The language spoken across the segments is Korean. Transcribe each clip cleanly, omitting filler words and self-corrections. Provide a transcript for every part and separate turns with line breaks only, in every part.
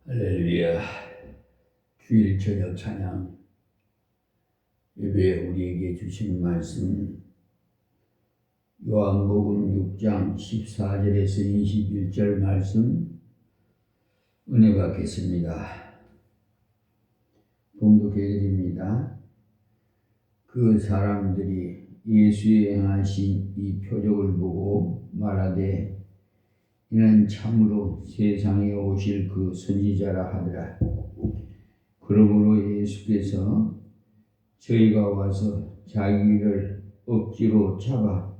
할렐루야. 주일 저녁 찬양 예배에 우리에게 주신 말씀 요한복음 6장 14절에서 21절 말씀 은혜 받겠습니다. 봉독해드립니다. 그 사람들이 예수의 행하신 이 표적을 보고 말하되 이는 참으로 세상에 오실 그 선지자라 하더라. 그러므로 예수께서 저희가 와서 자기를 억지로 잡아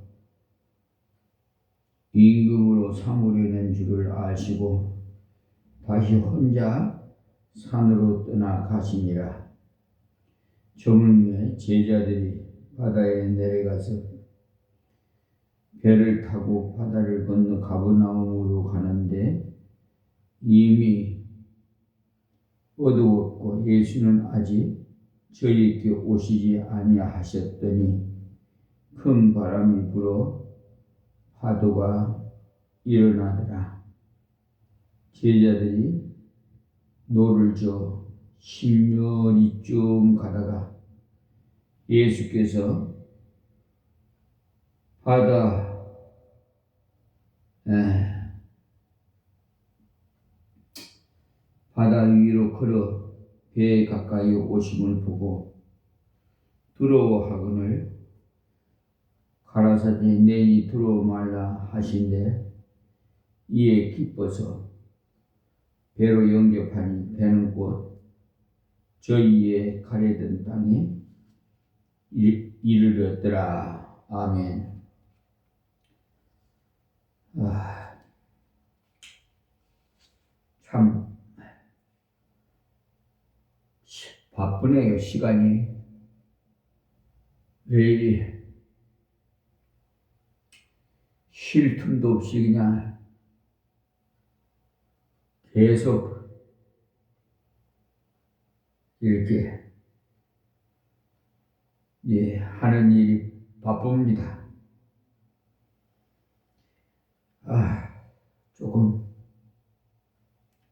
임금으로 삼으려는 줄을 아시고 다시 혼자 산으로 떠나가시니라. 저물매 제자들이 바다에 내려가서 배를 타고 바다를 건너 가버나움으로 가는데 이미 어두웠고 예수는 아직 저희에게 오시지 아니하셨더니 큰 바람이 불어 파도가 일어나더라. 제자들이 노를 저 십여리쯤 가다가 예수께서 바다 위로 걸어 배에 가까이 오심을 보고 두려워하거늘 가라사대 내니 두려워 말라 하신대 이에 기뻐서 배로 영접하니 배는 곧 저희의 가려던 땅에 이르렀더라. 아멘. 참 바쁘네요. 시간이 왜 이리 쉴 틈도 없이 그냥 계속 이렇게 하는 일이 바쁩니다. 조금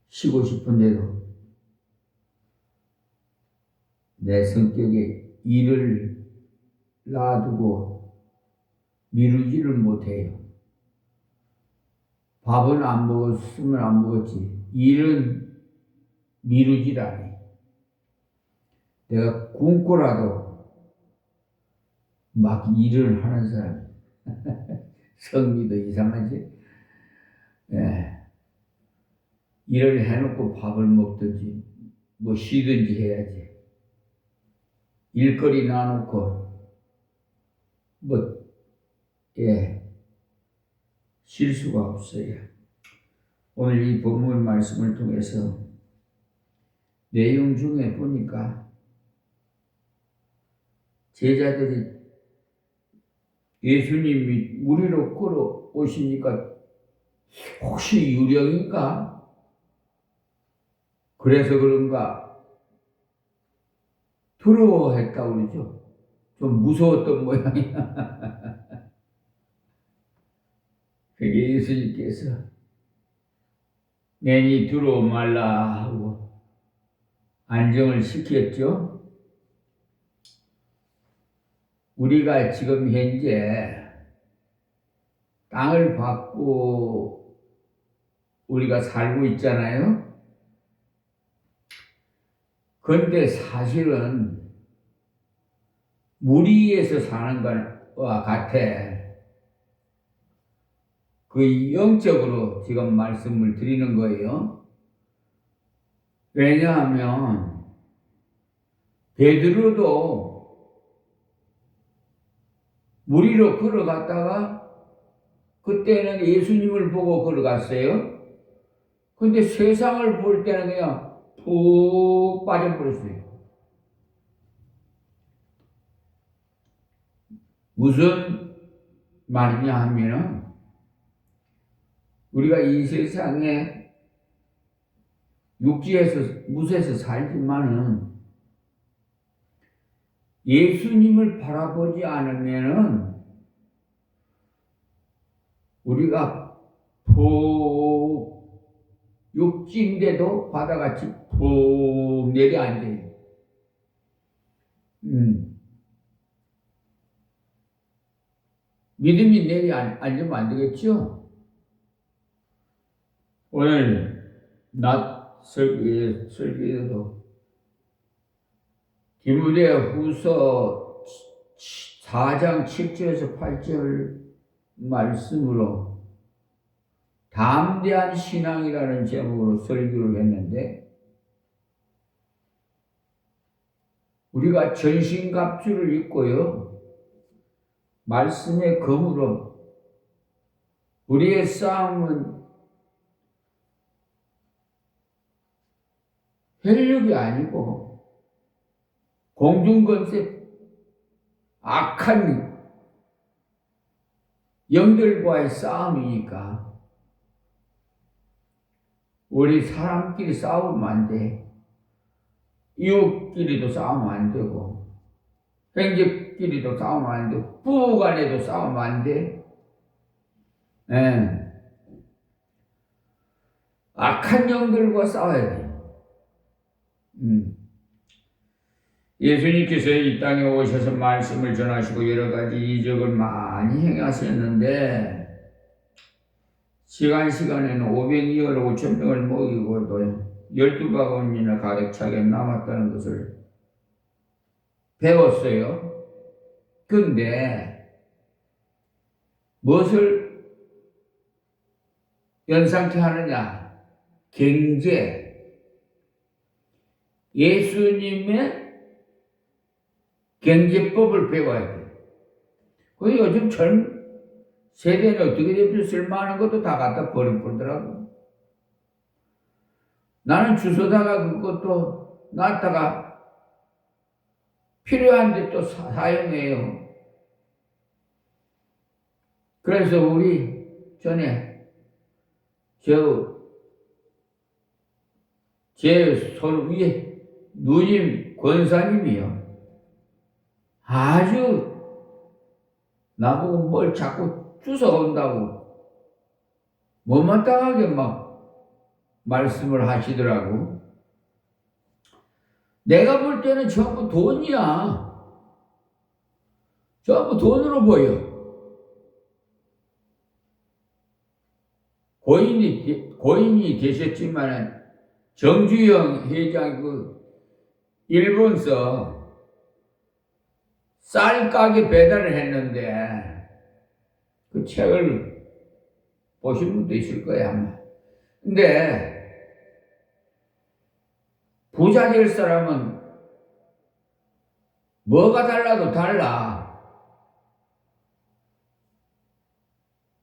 쉬고 싶은데도 내 성격에 일을 놔두고 미루지를 못해요. 밥은 안 먹었으면 안 먹었지 일은 미루질 않아요. 내가 굶고라도 막 일을 하는 사람 성미도 이상하지? 일을 해놓고 밥을 먹든지 뭐 쉬든지 해야지. 일거리 놔놓고 쉴 수가 없어요. 오늘 이 본문 말씀을 통해서 내용 중에 보니까 제자들이 예수님이 물 위로 걸어오시니까 혹시 유령인가? 그래서 그런가 두려워했다고 그러죠. 좀 무서웠던 모양이야. 그게 예수님께서 내니 두려워 말라 하고 안정을 시켰죠. 우리가 지금 현재 땅을 받고 우리가 살고 있잖아요. 그런데 사실은 물 위에서 사는 것과 같아. 그 영적으로 지금 말씀을 드리는 거예요. 왜냐하면 베드로도 물 위로 걸어갔다가 그때는 예수님을 보고 걸어갔어요. 근데 세상을 볼 때는 그냥 푹 빠져버렸어요. 무슨 말이냐 하면은 우리가 이 세상에 육지에서 무에서 살지만은 예수님을 바라보지 않으면은 우리가 푹 육지인데도 바다같이 푹 내려앉아요. 믿음이 내려앉으면 안 되겠죠? 오늘 낮 설교에도 디모데후서 4장 7절에서 8절 말씀으로 담대한 신앙이라는 제목으로 설교를 했는데, 우리가 전신갑주를 입고요, 말씀의 검으로 우리의 싸움은 혈육이 아니고 공중권세 악한 영들과의 싸움이니까 우리 사람끼리 싸우면 안 돼. 이웃끼리도 싸우면 안 되고, 형제끼리도 싸우면 안 되고, 부부간에도 싸우면 안 돼. 예. 악한 영들과 싸워야 돼. 예수님께서 이 땅에 오셔서 말씀을 전하시고 여러 가지 이적을 많이 행하셨는데, 시간에는 500여를 5,000명을 먹이고도 12바구니나 가득 차게 남았다는 것을 배웠어요. 근데 무엇을 연상케 하느냐? 경제. 예수님의 경제법을 배워야 돼. 그 요즘 젊은 세대는 어떻게 되면 쓸만한 것도 다 갖다 버리더라고. 나는 주워다가 그것도 놨다가 필요한데 또 사용해요. 그래서 우리 전에 제 손 위에 누님 권사님이요, 아주 나보고 뭘 자꾸 주워온다고 못마땅하게 막 말씀을 하시더라고. 내가 볼 때는 전부 돈이야. 전부 돈으로 보여. 고인이 되셨지만 정주영 회장 일본서 쌀 가게 배달을 했는데, 그 책을 보신 분도 있을 거야, 아마. 근데 부자 될 사람은 뭐가 달라도 달라.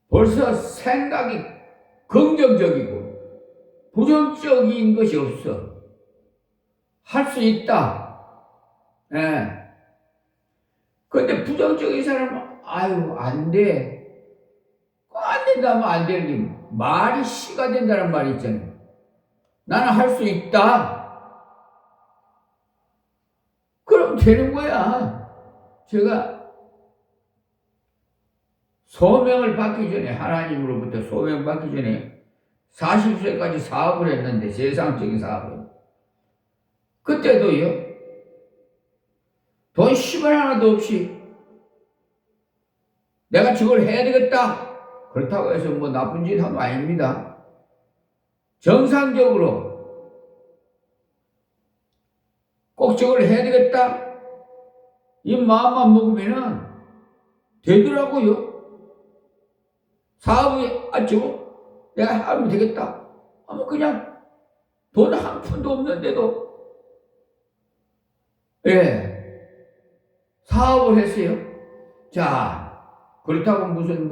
벌써 생각이 긍정적이고 부정적인 것이 없어. 할 수 있다. 예. 근데 부정적인 사람은 아유 안 돼. 안 된다면 안 되는 게 말이 시가 된다는 말이 있잖아요. 나는 할 수 있다. 그럼 되는 거야. 제가 소명을 받기 전에, 하나님으로부터 소명 받기 전에 40세까지 사업을 했는데, 세상적인 사업을. 그때도요, 돈 10원 하나도 없이 내가 저걸 해야 되겠다. 그렇다고 해서 뭐 나쁜 짓 하는 거 아닙니다. 정상적으로 꼭 저걸 해야 되겠다. 이 마음만 먹으면은 되더라고요. 사업이 저거 내가 하면 되겠다. 하면 그냥 돈 한 푼도 없는데도 사업을 했어요. 자, 그렇다고 무슨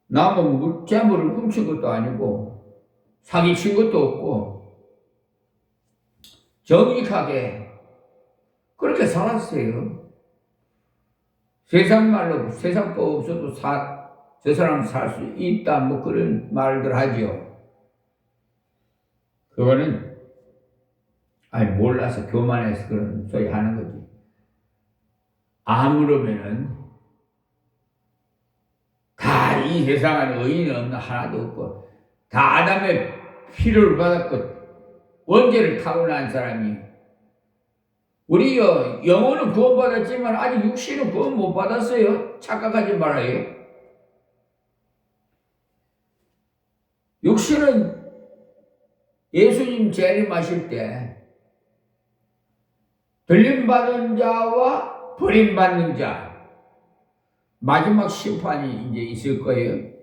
남은 재물을 훔친 것도 아니고 사기친 것도 없고 정직하게 그렇게 살았어요. 세상 말로 세상법 없어도 저 사람 살 수 있다 그런 말들 하지요. 그거는 몰라서 교만해서 그런 소리 하는 거지. 아무르면은 다 이 세상에 의인은 하나도 없고 다 아담의 필요를 받았고 원죄를 타고난 사람이 우리 영혼은 구원받았지만 아직 육신은 구원 못 받았어요. 착각하지 말아요. 육신은 예수님 재림하실 때 들림받은 자와 버림받는 자 마지막 심판이 이제 있을 거예요.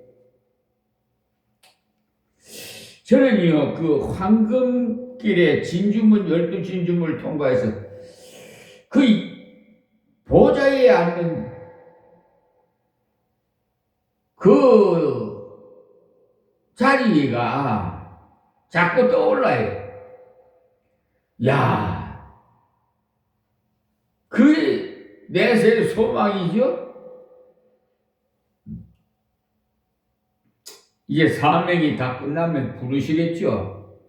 저는요 그 황금길에 진주문 12진주문을 통과해서 그 보좌에 앉는 그 자리가 자꾸 떠올라요. 야, 그게 내세의 소망이죠? 이제 사명이 다 끝나면 부르시겠죠?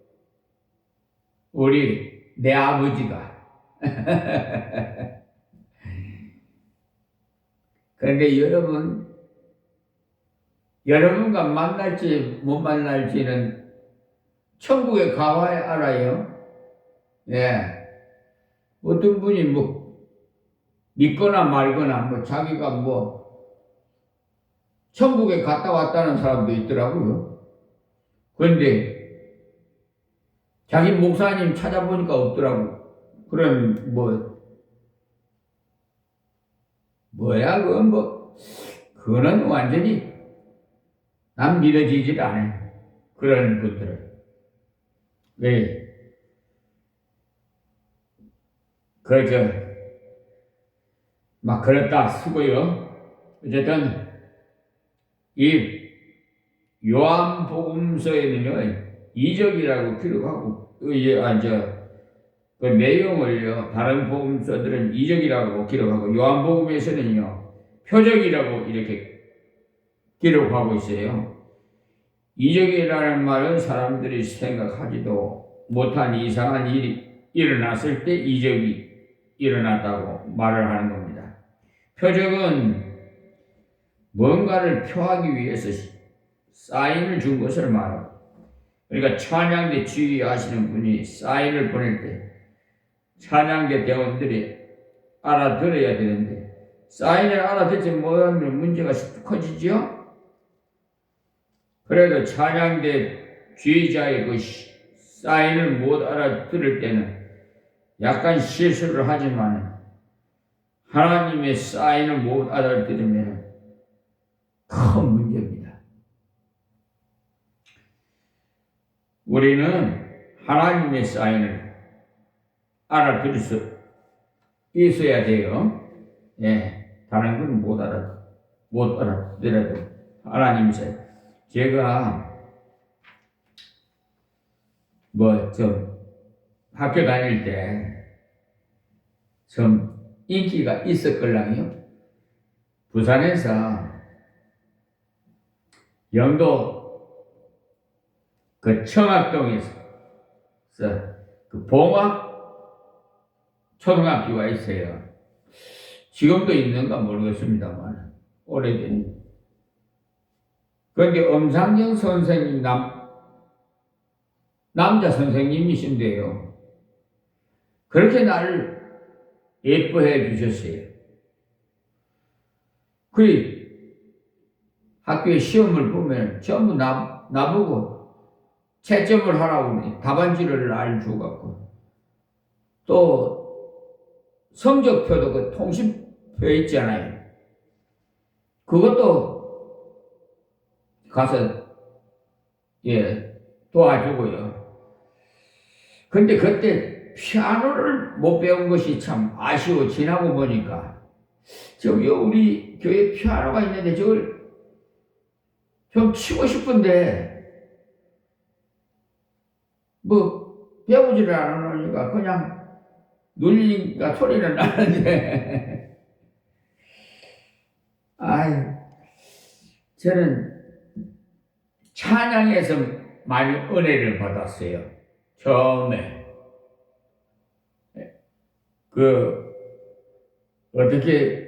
내 아버지가. 그런데 여러분과 만날지 못 만날지는 천국에 가봐야 알아요. 예. 어떤 분이 믿거나 말거나 자기가 천국에 갔다 왔다는 사람도 있더라고요. 그런데 자기 목사님 찾아보니까 없더라고. 그런 그거는 완전히 난 믿어지질 않아요. 그런 분들은. 왜? 그렇다 쓰고요. 어쨌든, 이 요한복음서에는요, 이적이라고 기록하고, 그 내용을요, 다른 복음서들은 이적이라고 기록하고, 요한복음에서는요, 표적이라고 이렇게 기록하고 있어요. 이적이라는 말은 사람들이 생각하지도 못한 이상한 일이 일어났을 때 이적이 일어났다고 말을 하는 겁니다. 표적은 뭔가를 표하기 위해서 사인을 준 것을 말하고, 그러니까 찬양대 지휘하시는 분이 사인을 보낼 때 찬양대 대원들이 알아들어야 되는데 사인을 알아듣지 못하면 문제가 커지죠? 그래도 찬양대 지휘자의 그 사인을 못 알아들을 때는 약간 실수를 하지만 하나님의 사인을 못 알아들으면 큰 문제입니다. 우리는 하나님의 사인을 알아들을 수 있어야 돼요. 예, 다른 건 못 알아들어도 하나님의 사인. 제가 학교 다닐 때 좀 인기가 있었걸랑요. 부산에서 영도 그 청학동에서 그 봉학 초등학교가 있어요. 지금도 있는가 모르겠습니다만 오래된. 그런데 엄상정 선생님 남자 선생님이신데요. 그렇게 나를 예뻐해 주셨어요. 학교에 시험을 보면 전부 나보고 채점을 하라고 답안지를 알주갖고 또 성적표도 그 통신표 있잖아요. 그것도 가서 도와주고요. 근데 그때 피아노를 못 배운 것이 참 아쉬워. 지나고 보니까 저기 우리 교회 피아노가 있는데 저걸 좀 치고 싶은데 배우지를 않으니까 그냥 눌리니까 소리는 나는데 저는 찬양에서 많이 은혜를 받았어요. 처음에 어떻게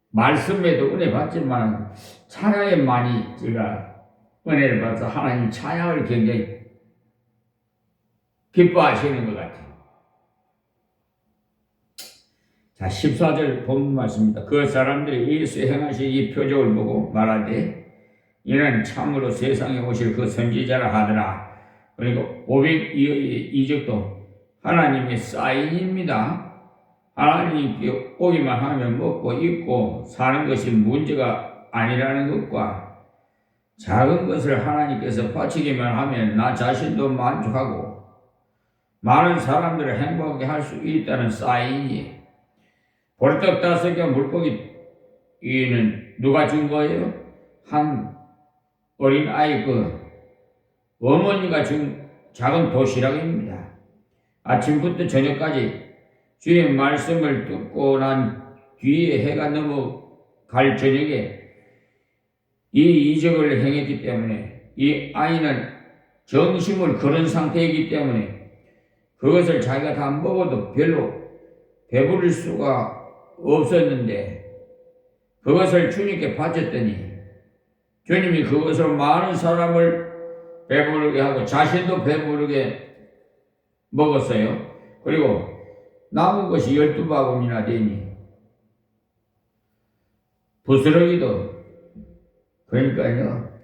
말씀에도 은혜 받지만 찬양에 많이 제가 은혜를 받아서 하나님 찬양을 굉장히 기뻐하시는 것 같아요. 자, 14절 본문 말씀입니다. 그 사람들이 예수 행하신 이 표적을 보고 말하되 이는 참으로 세상에 오실 그 선지자라 하더라. 그리고 502의 이적도 하나님의 사인입니다. 하나님께 오기만 하면 먹고 입고 사는 것이 문제가 아니라는 것과 작은 것을 하나님께서 바치기만 하면 나 자신도 만족하고 많은 사람들을 행복하게 할 수 있다는 사인이에요. 볼떡 5개 물고기는 누가 준 거예요? 한 어린 아이 어머니가 준 작은 도시락입니다. 아침부터 저녁까지 주의 말씀을 듣고 난 뒤에 해가 넘어갈 저녁에 이 이적을 행했기 때문에 이 아이는 정신을 그런 상태이기 때문에 그것을 자기가 다 먹어도 별로 배부를 수가 없었는데 그것을 주님께 바쳤더니 주님이 그것으로 많은 사람을 배부르게 하고 자신도 배부르게 먹었어요. 그리고 남은 것이 12바구니나 되니 부스러기도 그러니까요.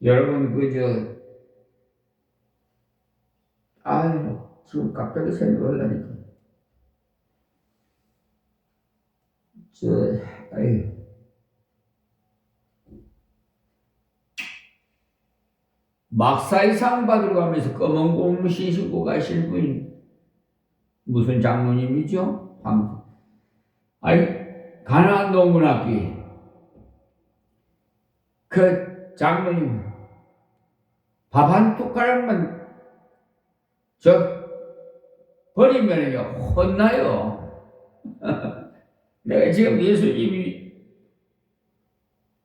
여러분 지금 갑자기 생각하려니까 막사이 상 받으러 가면서 검은 고무신 신고 가시는 분이 무슨 장로님이죠? 가나안 농문학기 그 장로님 밥 한 숟가락만 버리면요 혼나요. 내가 지금 예수님이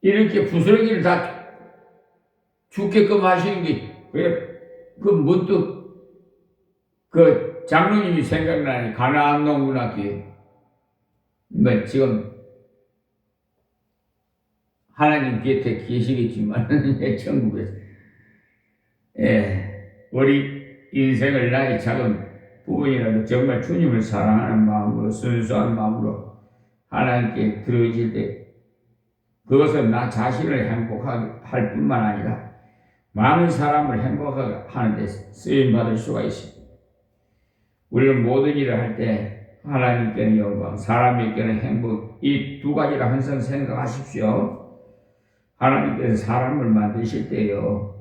이렇게 부스러기를 다 죽게끔 하시는 게 문득 장로님이 생각나니 가나안 농문학기 지금 하나님 곁에 계시겠지만 천국에서 우리 인생을 나의 작은 부분이라도 정말 주님을 사랑하는 마음으로 순수한 마음으로 하나님께 드려질 때 그것은 나 자신을 행복하게 할 뿐만 아니라 많은 사람을 행복하게 하는 데 쓰임받을 수가 있습니다. 우리는 모든 일을 할 때 하나님께는 영광, 사람에게는 행복 이 두 가지를 항상 생각하십시오. 하나님께서 사람을 만드실 때요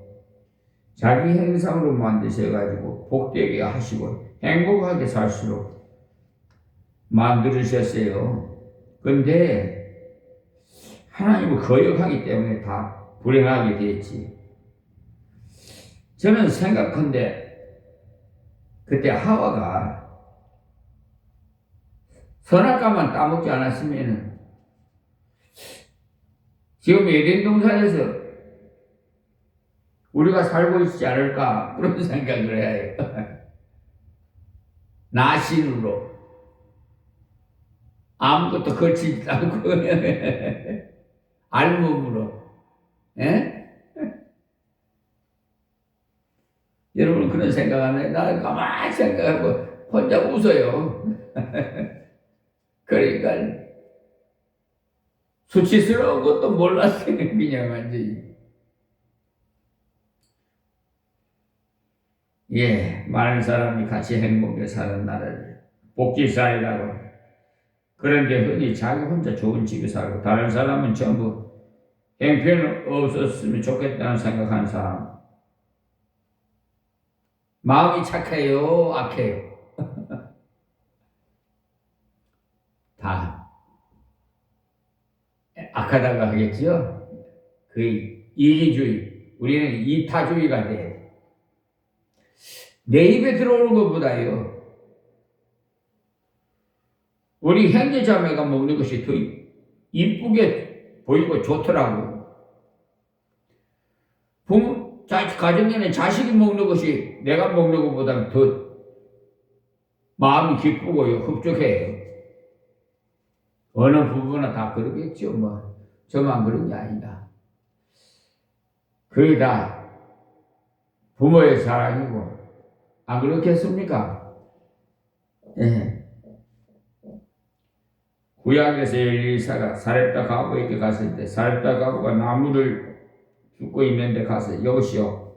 자기 형상으로 만드셔가지고 복되게 하시고 행복하게 살수록 만들으셨어요. 근데 하나님을 거역하기 때문에 다 불행하게 됐지. 저는 생각한데 그때 하와가 선악과만 따먹지 않았으면 지금 에덴 동산에서 우리가 살고 있지 않을까 그런 생각을 해요. 나신으로 아무것도 거치지 않고 알몸으로 여러분 그런 생각 안 해요? 나는 가만히 생각하고 혼자 웃어요. 그러니까 수치스러운 것도 몰랐어요. 그냥 완전히. 많은 사람이 같이 행복하게 사는 나라를 복지사회라고. 그런데 흔히 자기 혼자 좋은 집에 살고 다른 사람은 전부 형편 없었으면 좋겠다는 생각하는 사람. 마음이 착해요, 악해요? 다 악하다고 하겠죠? 그 이기주의, 우리는 이타주의가 돼. 내 입에 들어오는 것보다요 우리 형제자매가 먹는 것이 더 이쁘게 보이고 좋더라고. 가정에는 자식이 먹는 것이 내가 먹는 것보다 더 마음이 기쁘고요 흡족해요. 어느 부부나 다 그러겠죠. 저만 그런 게 아니다. 그게 다 부모의 사랑이고, 안 그렇겠습니까? 예. 구약에서 엘리사가 사렙다 과부에게 갔을 때 사렙다 과부가 나무를 줍고 있는데 가서 여보시오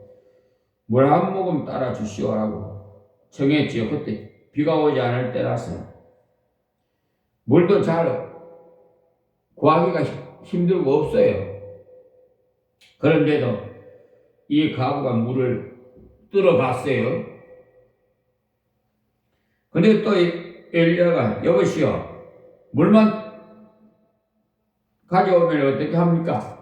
물 한 모금 따라 주시오라고 청했지요. 그때 비가 오지 않을 때라서 물도 잘 구하기가 힘들고 없어요. 그런데도 이 과부가 물을 들어갔어요. 근데 또 엘리야가 여보시오 물만 가져오면 어떻게 합니까?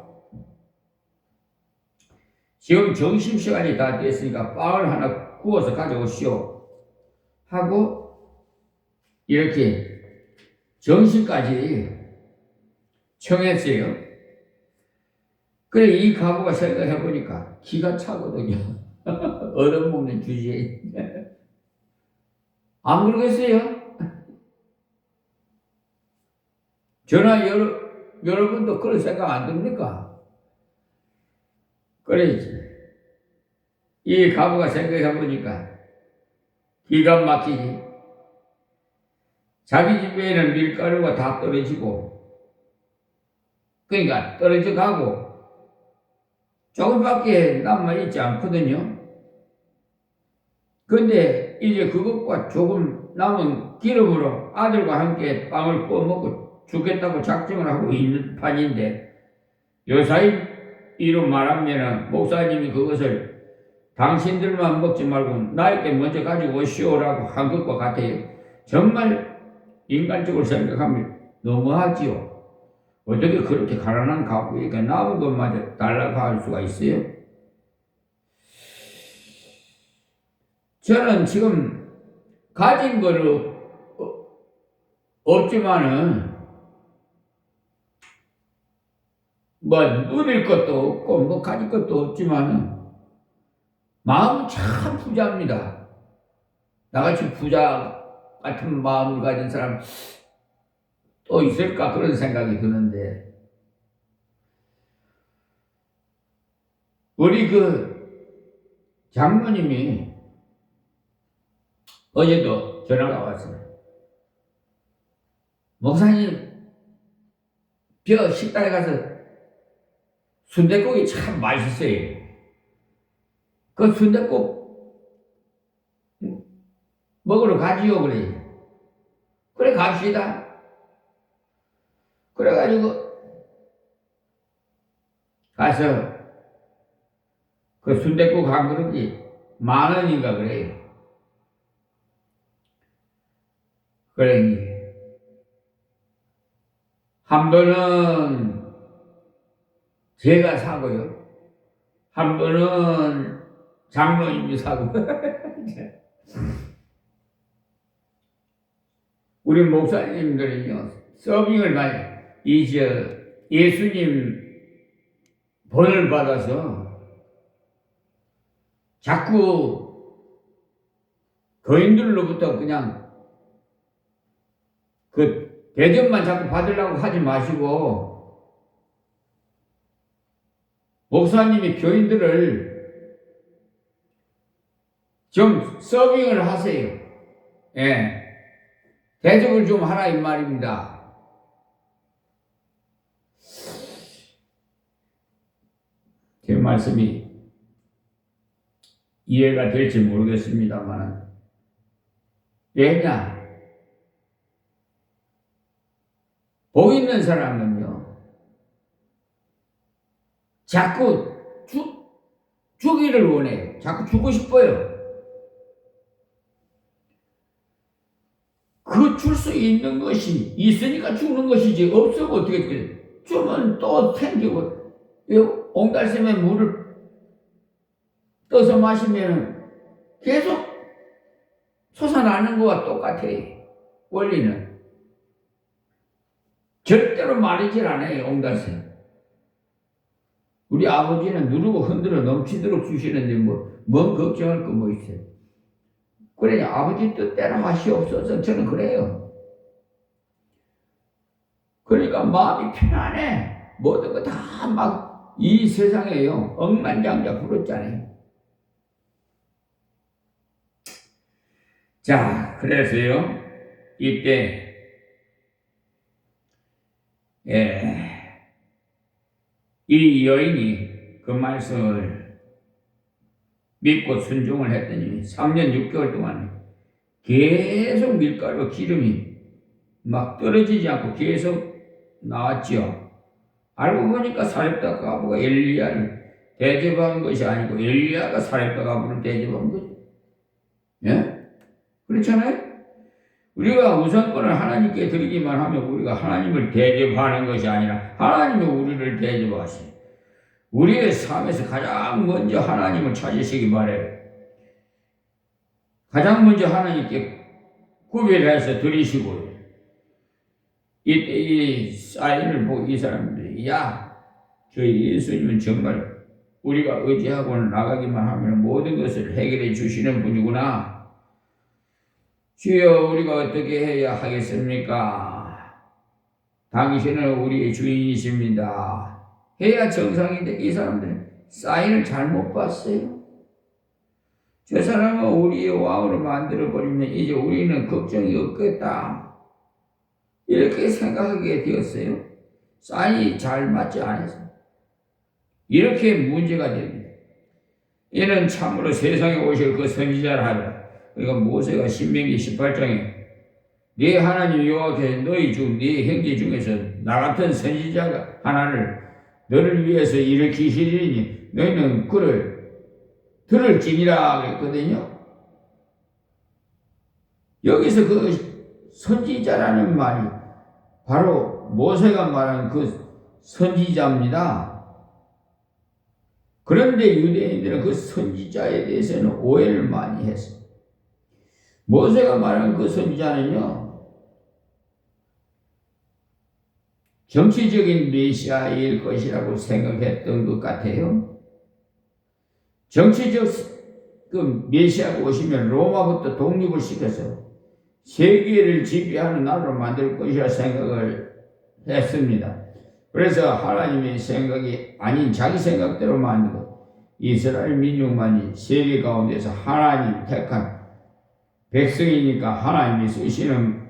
지금 점심시간이 다 됐으니까 빵을 하나 구워서 가져오시오 하고 이렇게 점심까지 청했어요. 그래 이 가부가 생각해 보니까 기가 차거든요. 얻어먹는 주제에. 안 그러겠어요? 저나 여러분도 그런 생각 안 듭니까? 그래 이 가부가 생각해 보니까 기가 막히지. 자기 집에는 밀가루가 다 떨어지고 그러니까 떨어져 가고 조금밖에 남아있지 않거든요. 근데 이제 그것과 조금 남은 기름으로 아들과 함께 빵을 구워 먹고 죽겠다고 작정을 하고 있는 판인데 요사이 이로 말하면 목사님이 그것을 당신들만 먹지 말고 나에게 먼저 가지고 오시오라고 한 것과 같아요. 정말 인간적으로 생각하면 너무하지요. 어떻게 그렇게 가난한 가부에게 남은 것마저 달라고 할 수가 있어요? 저는 지금 가진 거는 없지만은 뭐 누릴 것도 없고 뭐 가질 것도 없지만은 마음은 참 부자입니다. 나같이 부자 같은 마음을 가진 사람 또 있을까 그런 생각이 드는데 우리 장모님이 어제도 전화가 왔어요. 목사님 식당에 가서 순댓국이 참 맛있어요. 그 순댓국 먹으러 가지요 그래. 그래 갑시다. 그래가지고 가서 그 순댓국 한 그릇이 10,000원인가 그래요. 그래 한 번은 제가 사고요. 한 번은 장로님이 사고. 우리 목사님들은요 서빙을 많이 예수님 본을 받아서 자꾸 거인들로부터 그냥 그 대접만 자꾸 받으려고 하지 마시고 목사님이 교인들을 좀 서빙을 하세요. 예. 대접을 좀 하라 이 말입니다. 제 말씀이 이해가 될지 모르겠습니다만 왜냐? 복 있는 사람은요 자꾸 주기를 원해요. 자꾸 주고 싶어요. 그 줄 수 있는 것이 있으니까 주는 것이지 없으면 어떻게 돼? 주면 또 생기고 옹달샘에 물을 떠서 마시면 계속 솟아나는 것과 똑같아요. 원리는 절대로 마르질 않아요. 옹달샘. 우리 아버지는 누르고 흔들어 넘치도록 주시는데 뭔 걱정할 거 뭐 있어요. 그래 아버지 뜻대로 하시옵소서. 저는 그래요. 그러니까 마음이 편안해. 모든 거 다 막 이 세상에요, 억만장자 부렸잖아요. 자, 그래서요, 이때, 이 여인이 그 말씀을 믿고 순종을 했더니 3년 6개월 동안 계속 밀가루 기름이 막 떨어지지 않고 계속 나왔죠. 알고 보니까 사렙다 과부가 엘리야를 대접한 것이 아니고 엘리야가 사렙다 과부를 대접한 거죠. 예? 그렇잖아요? 우리가 우선권을 하나님께 드리기만 하면 우리가 하나님을 대접하는 것이 아니라 하나님이 우리를 대접하시고 우리의 삶에서 가장 먼저 하나님을 찾으시기 바래요. 가장 먼저 하나님께 구별해서 드리시고요. 이때 이 사인을 보고 이 사람들이 저희 예수님은 정말 우리가 의지하고 나가기만 하면 모든 것을 해결해 주시는 분이구나. 주여, 우리가 어떻게 해야 하겠습니까? 당신은 우리의 주인이십니다. 해야 정상인데 이 사람들은 사인을 잘못 봤어요. 저 사람은 우리의 왕으로 만들어버리면 이제 우리는 걱정이 없겠다, 이렇게 생각하게 되었어요. 사인이 잘 맞지 않아서 이렇게 문제가 됩니다. 이는 참으로 세상에 오실 그 선지자라 하라. 그러니까 모세가 신명기 18장에 네 하나님 여호와께서 너희 중 네 형제 중에서 나 같은 선지자가 하나를 너를 위해서 일으키시리니 너희는 그를 들을지니라 그랬거든요. 여기서 그 선지자라는 말이 바로 모세가 말한 그 선지자입니다. 그런데 유대인들은 그 선지자에 대해서는 오해를 많이 했어요. 모세가 말한 그 선지자는요, 정치적인 메시아일 것이라고 생각했던 것 같아요. 정치적 그 메시아가 오시면 로마부터 독립을 시켜서 세계를 지배하는 나라로 만들 것이라 생각을 했습니다. 그래서 하나님의 생각이 아닌 자기 생각대로 만들고 이스라엘 민족만이 세계 가운데서 하나님 택한 백성이니까 하나님이 쓰시는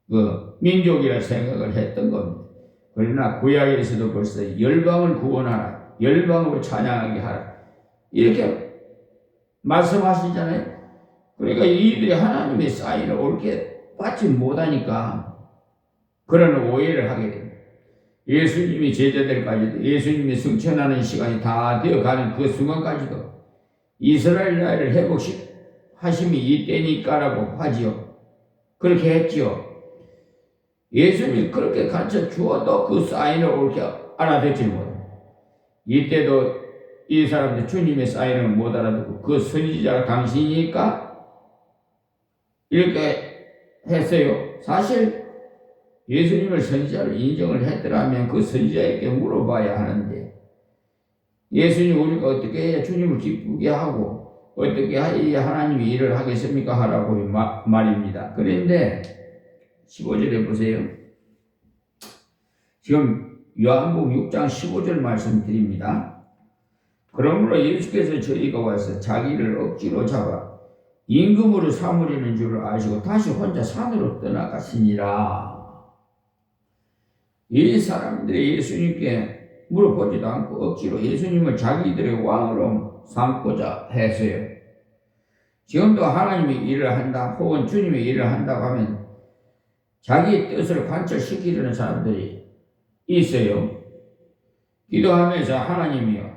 그 민족이라 생각을 했던 겁니다. 그러나 구약에서도 벌써 열방을 구원하라, 열방으로 찬양하게 하라, 이렇게 말씀하시잖아요. 그러니까 이들이 하나님의 사인을 옳게 받지 못하니까 그런 오해를 하게 됩니다. 예수님이 제자들까지도 예수님이 승천하는 시간이 다 되어가는 그 순간까지도 이스라엘 나라를 회복하심이 이때니까라고 하지요. 그렇게 했지요. 예수님이 그렇게 가르쳐 주어도 그 사인을 옳게 알아듣지 못해요. 이때도 이 사람들 주님의 사인을 못 알아듣고 그 선지자가 당신이니까 이렇게 했어요. 사실 예수님을 선지자로 인정을 했더라면 그 선지자에게 물어봐야 하는데, 예수님 우리가 어떻게 해야 주님을 기쁘게 하고 어떻게 해야 하나님이 일을 하겠습니까? 하라고 말입니다. 그런데 15절에 보세요. 지금 요한복음 6장 15절 말씀드립니다. 그러므로 예수께서 저희가 와서 자기를 억지로 잡아 임금으로 삼으려는 줄을 아시고 다시 혼자 산으로 떠나가시니라. 이 사람들이 예수님께 물어보지도 않고 억지로 예수님을 자기들의 왕으로 삼고자 했어요. 지금도 하나님이 일을 한다 혹은 주님이 일을 한다고 하면 자기의 뜻을 관철시키려는 사람들이 있어요. 기도하면서 하나님이요,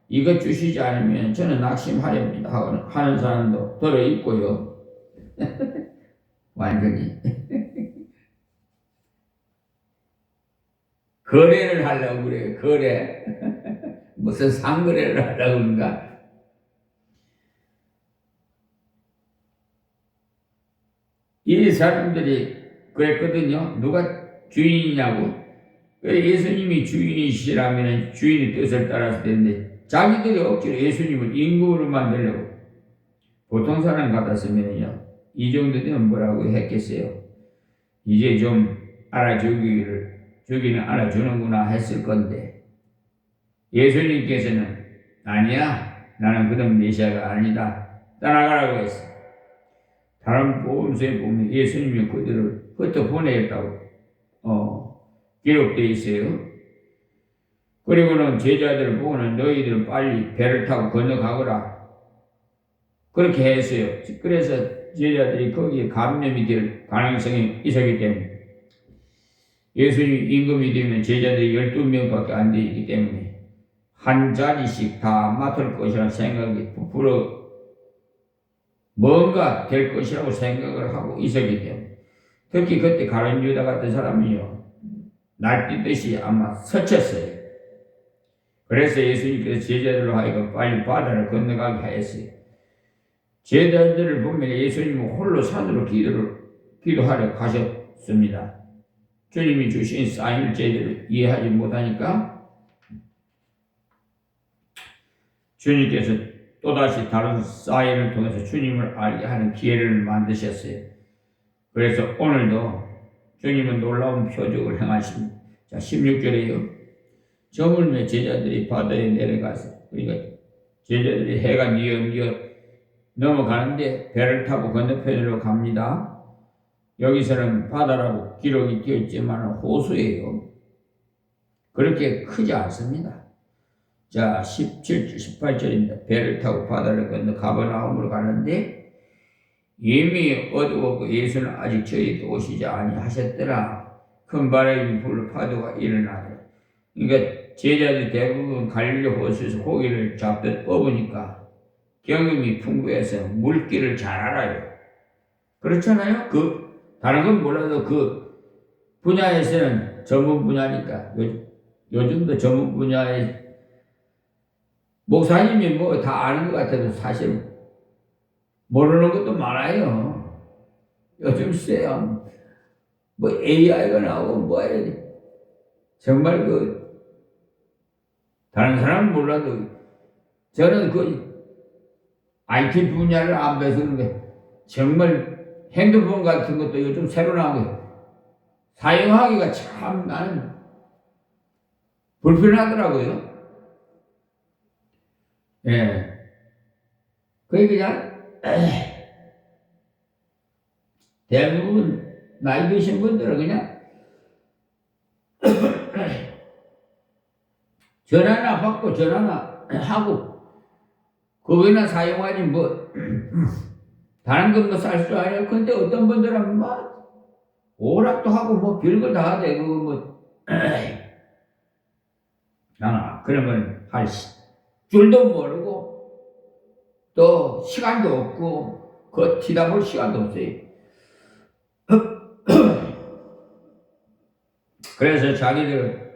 이것 주시지 않으면 저는 낙심하렵니다 하는 사람도 들어있고요. 완전히 거래를 하려고 그래요. 거래. 무슨 상거래를 하려고 그런가? 이 사람들이 그랬거든요. 누가 주인이냐고. 예수님이 주인이시라면 주인의 뜻을 따라서 되는데 자기들이 억지로 예수님을 임금으로 만들려고. 보통 사람 같았으면요, 이 정도 되면 뭐라고 했겠어요? 이제 좀 알아주기는 알아주는구나 했을 건데, 예수님께서는 아니야, 나는 그런 메시아가 아니다, 떠나가라고 했어. 다른 복음서에 보면 예수님이 그들을 흩어 보내었다고 기록되어 있어요. 그리고는 제자들을 보고는 너희들은 빨리 배를 타고 건너가거라, 그렇게 했어요. 그래서 제자들이 거기에 감염이 될 가능성이 있었기 때문에, 예수님 임금이 되면 제자들이 12명밖에 안 되기 때문에 한 자리씩 다 맡을 것이라는 생각이 부풀어 뭔가 될 것이라고 생각을 하고 있었기 때문에, 특히 그때 가룟 유다 같은 사람이요, 날뛰듯이 아마 스쳤어요. 그래서 예수님께서 제자들로 하여금 빨리 바다를 건너가게 하였어요. 제자들을 보면 예수님은 홀로 산으로 기도하러 가셨습니다. 주님이 주신 사인을 제대로 이해하지 못하니까 주님께서 또다시 다른 사인을 통해서 주님을 알게 하는 기회를 만드셨어요. 그래서 오늘도 주님은 놀라운 표적을 행하십니다. 자, 16절에요. 저물매 제자들이 바다에 내려가서, 그러니까 제자들이 해가 뉘엿뉘엿 넘어가는데 배를 타고 건너편으로 갑니다. 여기서는 바다라고 기록이 되어 있지만 호수예요. 그렇게 크지 않습니다. 자, 17, 18절입니다. 배를 타고 바다를 건너 가버나움으로 가는데 이미 어두웠고 예수는 아직 저희에게 오시지 아니하셨더라. 큰 바람이 불러 파도가 일어나더라. 그러니까 제자들 대부분 갈릴리 호수에서 고기를 잡듯 뽑으니까 경험이 풍부해서 물길을 잘 알아요. 그렇잖아요? 다른 건 몰라도 그 분야에서는 전문 분야니까, 요즘도 전문 분야에 목사님이 뭐 다 아는 것 같아도 사실 모르는 것도 많아요. 요즘 세요. 뭐 AI가 나오고 뭐 정말 다른 사람은 몰라도 저는 IT 분야를 안 배워서 그런데 정말 핸드폰 같은 것도 요즘 새로 나온 거 사용하기가 참 나는 불편하더라고요. 예. 그냥 대부분 나이 드신 분들은 그냥 전화나 받고 전화나 하고 그거나 사용하지 뭐 다른 건 뭐 쌀 줄 알아요. 근데 어떤 분들은 막 오락도 하고 뭐 별걸 다 하대. 나는 그런 건 할 줄도 모르고 또 시간도 없고 그 티다 볼 시간도 없어요. 그래서 자기들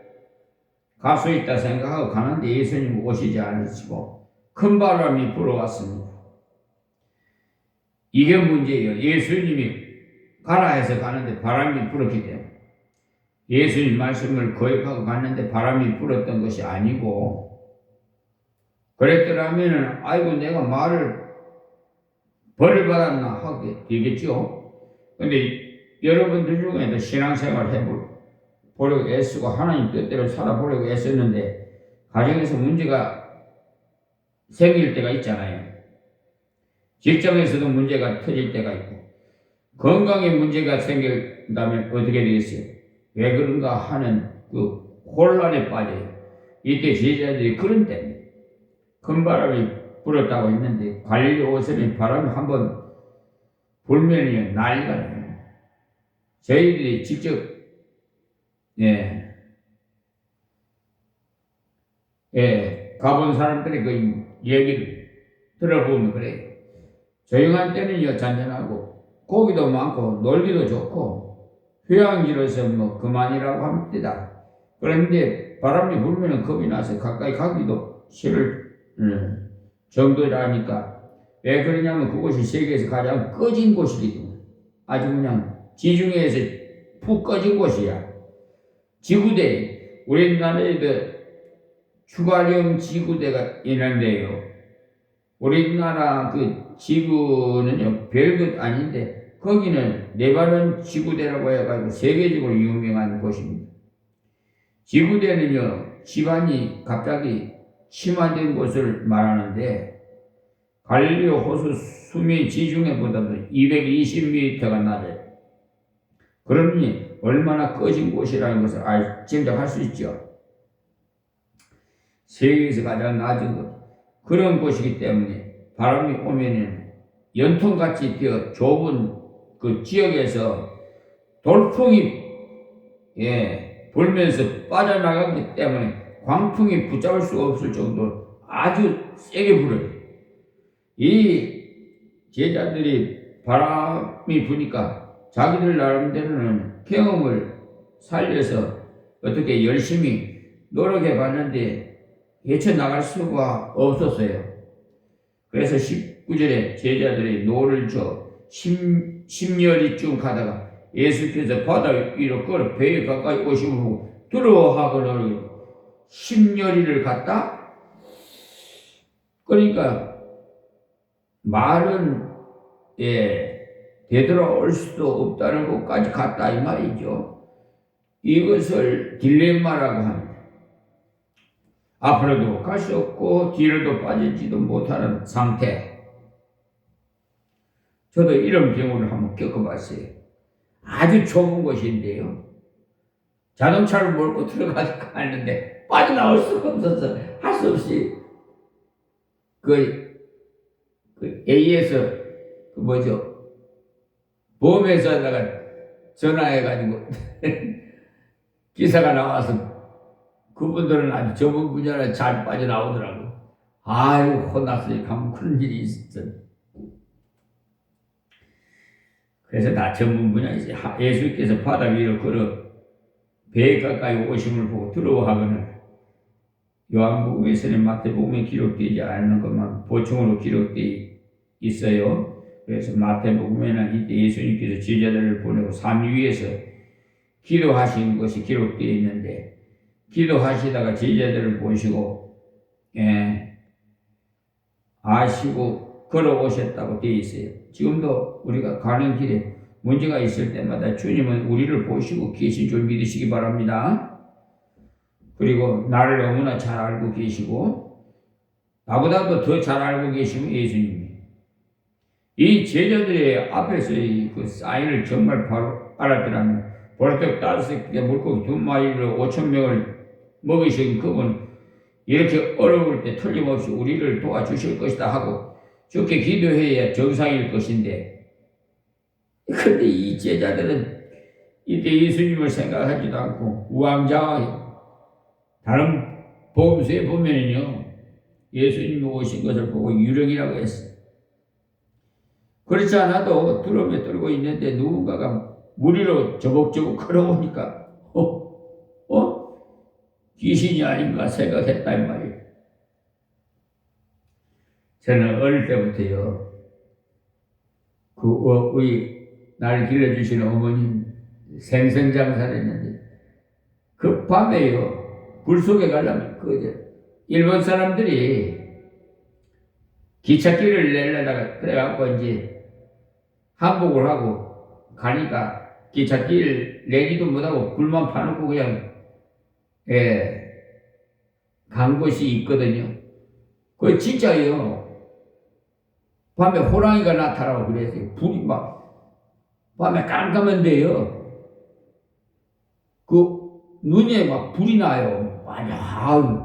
갈 수 있다 생각하고 가는데 예수님 오시지 않으시고 큰 바람이 불어왔습니다. 이게 문제예요. 예수님이 가라 해서 가는데 바람이 불었기 때문에, 예수님 말씀을 거역하고 갔는데 바람이 불었던 것이 아니고, 그랬더라면은 아이고 내가 말을 벌을 받았나 하게 되겠죠. 근데 여러분들 중에도 신앙생활 해보려고 애쓰고 하나님 뜻대로 살아보려고 애썼는데 가정에서 문제가 생길 때가 있잖아요. 직장에서도 문제가 터질 때가 있고, 건강에 문제가 생긴다면 어떻게 되겠어요? 왜 그런가 하는 그 혼란에 빠져요. 이때 제자들이 그런 때문에 큰 바람이 불었다고 했는데 갈릴리 호수는 바람이 한번 불면이 난리가 나요. 저희들이 직접 가본 사람들의 그 얘기를 들어보면 그래요. 조용한 때는요 잔잔하고 고기도 많고 놀기도 좋고 휴양지로서 뭐 그만이라고 합니다. 그런데 바람이 불면 겁이 나서 가까이 가기도 싫을 정도라니까. 왜 그러냐면 그곳이 세계에서 가장 꺼진 곳이기 때문에, 아주 그냥 지중해에서 푹 꺼진 곳이야. 지구대, 우리나라에도 추가령 지구대가 있는데요, 우리나라 그 지구는요 별것 아닌데 거기는 네바논 지구대라고 해가지고 세계적으로 유명한 곳입니다. 지구대는요 지반이 갑자기 심화된 곳을 말하는데 갈릴리 호수 수면 지중해보다도 220m가 낮아요. 그러니 얼마나 꺼진 곳이라는 것을 짐작할 수 있죠. 세계에서 가장 낮은 곳, 그런 곳이기 때문에 바람이 오면은 연통같이 되어 좁은 그 지역에서 돌풍이 불면서 빠져나가기 때문에 광풍이 붙잡을 수가 없을 정도로 아주 세게 불어요. 이 제자들이 바람이 부니까 자기들 나름대로는 경험을 살려서 어떻게 열심히 노력해 봤는데 헤쳐나갈 수가 없었어요. 그래서 19절에 제자들이 노를 저 심여리쯤 가다가 예수께서 바다 위로 걸어 배에 가까이 오시고 두려워하거늘 심여리를 갔다? 그러니까 말은 되돌아올 수도 없다는 것까지 갔다 이 말이죠. 이것을 딜레마라고 합니다. 앞으로도 갈 수 없고 뒤로도 빠지지도 못하는 상태. 저도 이런 경우를 한번 겪어봤어요. 아주 좁은 곳인데요. 자동차를 몰고 들어가는데 빠져나올 수가 없어서 할 수 없이 A에서 보험회사에다가 전화해가지고 기사가 나와서 그분들은 아주 전문 분야로 잘 빠져나오더라고. 아유, 혼났으니 가면 그런 일이 있었어. 그래서 다 전문 분야이지. 예수께서 바다 위로 걸어 배에 가까이 오심을 보고 두려워하거늘 요한복음에서는 마태복음에 기록되지 않는 것만 보충으로 기록되어 있어요. 그래서 마태복음에는 이때 예수님께서 제자들을 보내고 산 위에서 기도하신 것이 기록되어 있는데 기도하시다가 제자들을 보시고 아시고 걸어오셨다고 되어 있어요. 지금도 우리가 가는 길에 문제가 있을 때마다 주님은 우리를 보시고 계신 줄 믿으시기 바랍니다. 그리고 나를 너무나 잘 알고 계시고 나보다도 더 잘 알고 계시면 예수님이 이 제자들의 앞에서 그 사인을 정말 바로 알았더라면 벌떡 5개 물고기 2마리를 5,000명을 먹이신 그분 이렇게 어려울 때 틀림없이 우리를 도와주실 것이다 하고 좋게 기도해야 정상일 것인데 근데 이 제자들은 이때 예수님을 생각하지도 않고 우왕좌왕 다른 복음서에 보면은요 예수님이 오신 것을 보고 유령이라고 했어요. 그렇지 않아도 두려움에 떨고 있는데 누군가가 무리로 저벅저벅 걸어오니까 귀신이 아닌가 생각했다 이 말이에요. 저는 어릴 때부터요 우리 나를 길러주시는 어머님 생선장사를 했는데 그 밤에요 굴 속에 가려면 일본 사람들이 기찻길을 내려다가 그래갖고 이제 항복을 하고 가니까 기찻길 내지도 못하고 굴만 파놓고 그냥 간 곳이 있거든요. 그거 진짜예요. 밤에 호랑이가 나타나고 그랬어요. 불이 막 밤에 깜깜한데요. 그 눈에 막 불이 나요. 아주.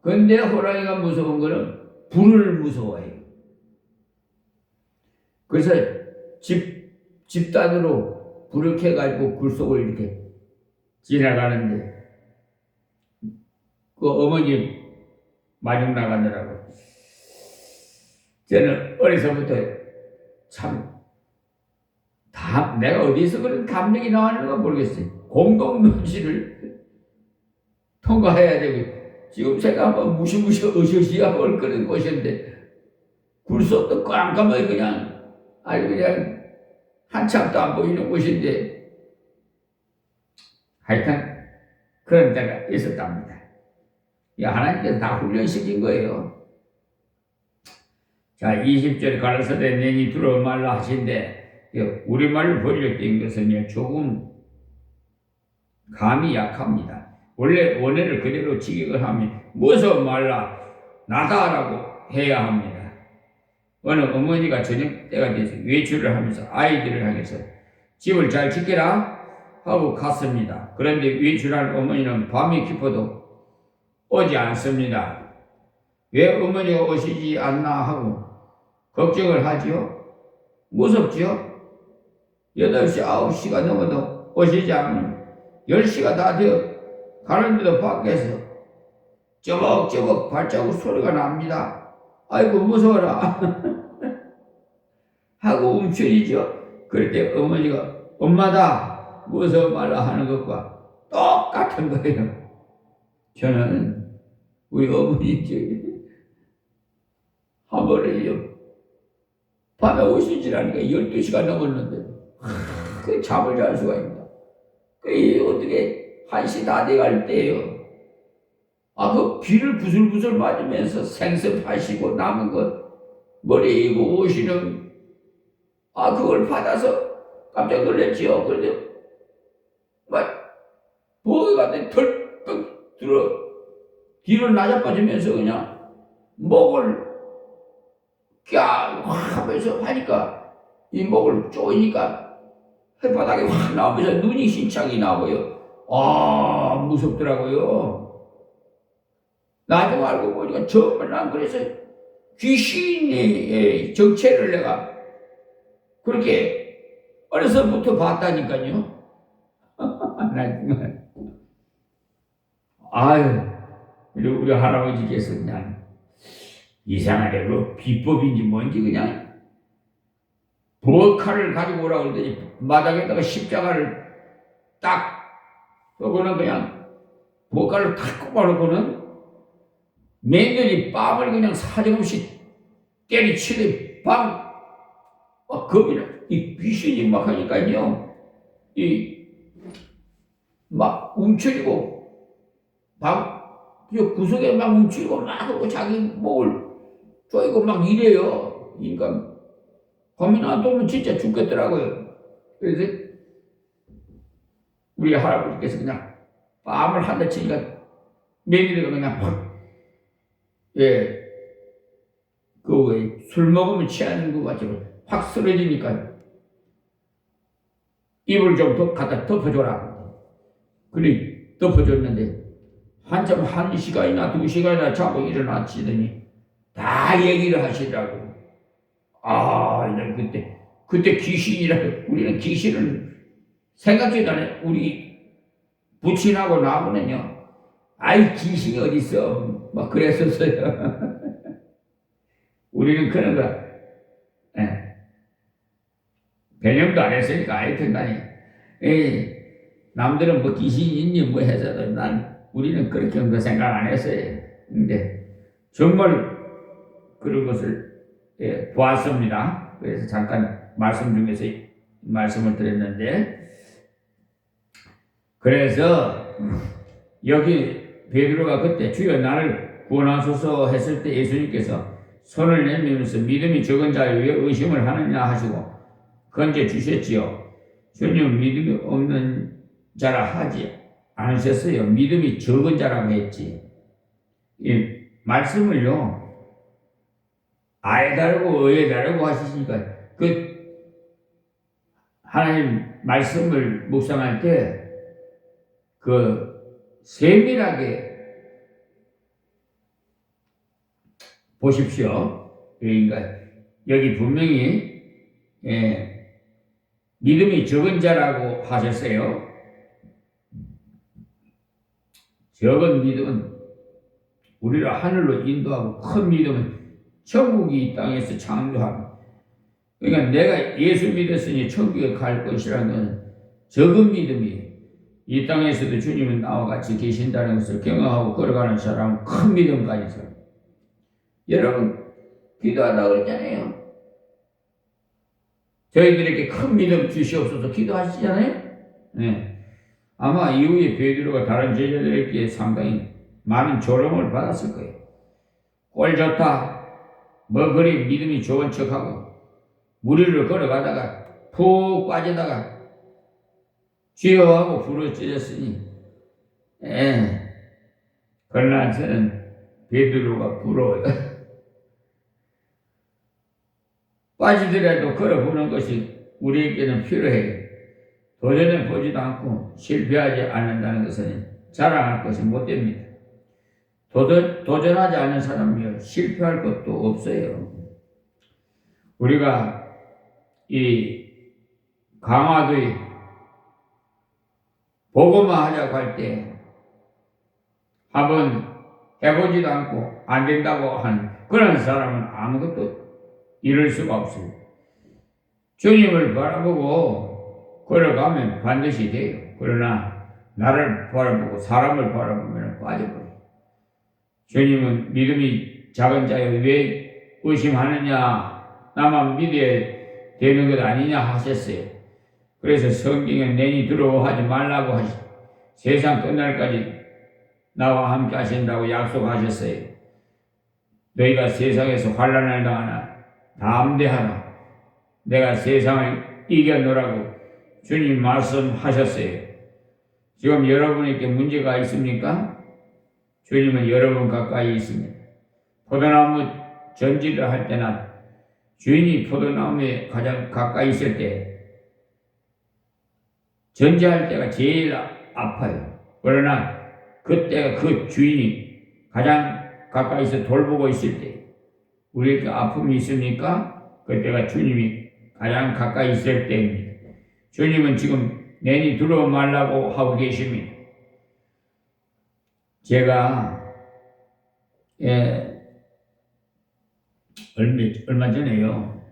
근데 호랑이가 무서운 거는 불을 무서워해요. 그래서 집단으로 불을 켜가지고 굴 속을 이렇게 지나가는데 그 어머니 마중 나가더라고. 저는 어려서부터 참 내가 어디서 그런 감정이 나왔는가 모르겠어요. 공동묘지를 통과해야 되고 지금 생각하면 무시무시 어시어시하고 얼큰한 곳인데 굴속도 깜깜하게 그냥 그냥 한참도 안 보이는 곳인데 하여튼 그런 때가 있었답니다. 하나님께서 다 훈련시킨 거예요. 자, 20절에 가라사대 내니 들어 말라 하신데 우리말로 번역된 것은 조금 감이 약합니다. 원래 원해를 그대로 직역을 하면 무서 말라 나다라고 해야 합니다. 어느 어머니가 저녁 때가 돼서 외출을 하면서 아이들을 향해서 집을 잘 지켜라 하고 갔습니다. 그런데 외출한 어머니는 밤이 깊어도 오지 않습니다. 왜 어머니가 오시지 않나 하고 걱정을 하지요. 무섭지요. 8시, 9시가 넘어도 오시지 않으면 10시가 다 되어 가는데도 밖에서 쩌벅쩌벅 발자국 소리가 납니다. 아이고 무서워라 하고 움츠리죠. 그럴 때 어머니가 엄마다 무서워 말라 하는 것과 똑같은 거예요. 저는 우리 어머니 한 번에 밤에 오시지라니까 12시가 넘었는데 그 잠을 잘 수가 있나. 그 어떻게 1시 다 돼갈 때예요. 그 비를 부슬부슬 맞으면서 생섭하시고 남은 것 머리에 이고 오시는 그걸 받아서 깜짝 놀랐지요. 그런데 막 부엌에 갔더니 덜떡 들어 뒤로 낮아빠지면서 그냥 목을 꺄 하면서 하니까 이 목을 쪼이니까 햇바닥에 확 나오면서 눈이 신창이 나고요. 무섭더라고요. 나중에 알고 보니까 정말 난 그래서 귀신의 정체를 내가 그렇게 어려서부터 봤다니까요. 우리 할아버지께서 그냥 이상하게 그 비법인지 뭔지 그냥 부엌칼을 가지고 오라고 그러더니 마당에다가 십자가를 딱 그거는 그냥 부엌칼을 탁 꼽아놓고는 맹렬히 빵을 그냥 사정없이 때리치듯 겁이 나. 이 귀신이 막 하니까요. 막 움츠리고 구석에 막 움츠리고 막 하고 자기 목을 쪼이고 막 이래요. 그러니까 밤이 나도면 진짜 죽겠더라고요. 그래서 우리 할아버지께서 그냥 밤을 한대 치니까 맹렬히가 그냥 술 먹으면 취하는 것 같이 확 쓰러지니까 입을 좀 더 갖다 덮어줘라. 그래 덮어줬는데 한참 1시간이나 2시간이나 자고 일어나시더니 다 얘기를 하시더라고. 그때 귀신이라 우리는 귀신을 생각지도 않아요. 우리 부친하고 나무는요. 귀신이 어딨어. 막 그랬었어요. 우리는 그런 거 개념도 안 했으니까 하여튼 간에 남들은 뭐 귀신이 있니 뭐 해서도 우리는 그렇게 생각 안 했어요. 근데 정말 그런 것을 보았습니다. 그래서 잠깐 말씀 중에서 말씀을 드렸는데 그래서 여기 베드로가 그때 주여 나를 구원하소서 했을 때 예수님께서 손을 내밀면서 믿음이 적은 자에 왜 의심을 하느냐 하시고 건져 주셨지요. 주님 믿음이 없는 자라 하지 않으셨어요. 믿음이 적은 자라고 했지. 이 말씀을요 아에 다르고 의에 다르고 하시니까 그 하나님 말씀을 묵상할 때 그 세밀하게 보십시오. 그러니까 여기 분명히 믿음이 적은 자라고 하셨어요. 적은 믿음은 우리를 하늘로 인도하고 큰 믿음은 천국이 이 땅에서 창조하고 그러니까 내가 예수 믿었으니 천국에 갈 것이라는 건 적은 믿음이에요. 이 땅에서도 주님은 나와 같이 계신다는 것을 경험하고 걸어가는 사람은 큰 믿음 가진 사람. 여러분 기도하다고 그랬잖아요. 저희들에게 큰 믿음 주시옵소서 기도하시잖아요. 네. 아마 이후에 베드로가 다른 제자들에게 상당히 많은 조롱을 받았을 거예요. 꼴 좋다. 뭐 그리 믿음이 좋은 척하고 무리를 걸어가다가 푹 빠지다가 주여 하고 부르짖었으니 예. 그러나 저는 베드로가 부러워요. 빠지더라도 걸어보는 것이 우리에게는 필요해요. 도전해 보지도 않고 실패하지 않는다는 것은 자랑할 것이 못 됩니다. 도전하지 않는 사람이요 실패할 것도 없어요. 우리가 이 강화도에 보고만 하자고 할 때 한번 해보지도 않고 안 된다고 하는 그런 사람은 아무것도 이룰 수가 없어요. 주님을 바라보고 걸어가면 반드시 돼요. 그러나 나를 바라보고 사람을 바라보면 빠져버려요. 주님은 믿음이 작은 자여 왜 의심하느냐, 나만 믿어야 되는 것 아니냐 하셨어요. 그래서 성경에 내니 두려워하지 말라고 세상 끝날까지 나와 함께 하신다고 약속하셨어요. 너희가 세상에서 환난을 당하나 담대하라. 내가 세상을 이겨노라고 주님 말씀하셨어요. 지금 여러분에게 문제가 있습니까? 주님은 여러분 가까이 있습니다. 포도나무 전지를 할 때나 주인이 포도나무에 가장 가까이 있을 때 전지할 때가 제일 아파요. 그러나 그때가 그 주인이 가장 가까이서 돌보고 있을 때 우리에게 아픔이 있습니까? 그때가 주님이 가장 가까이 있을 때입니다. 주님은 지금 내니 두려워 말라고 하고 계십니다. 제가 얼마 전에요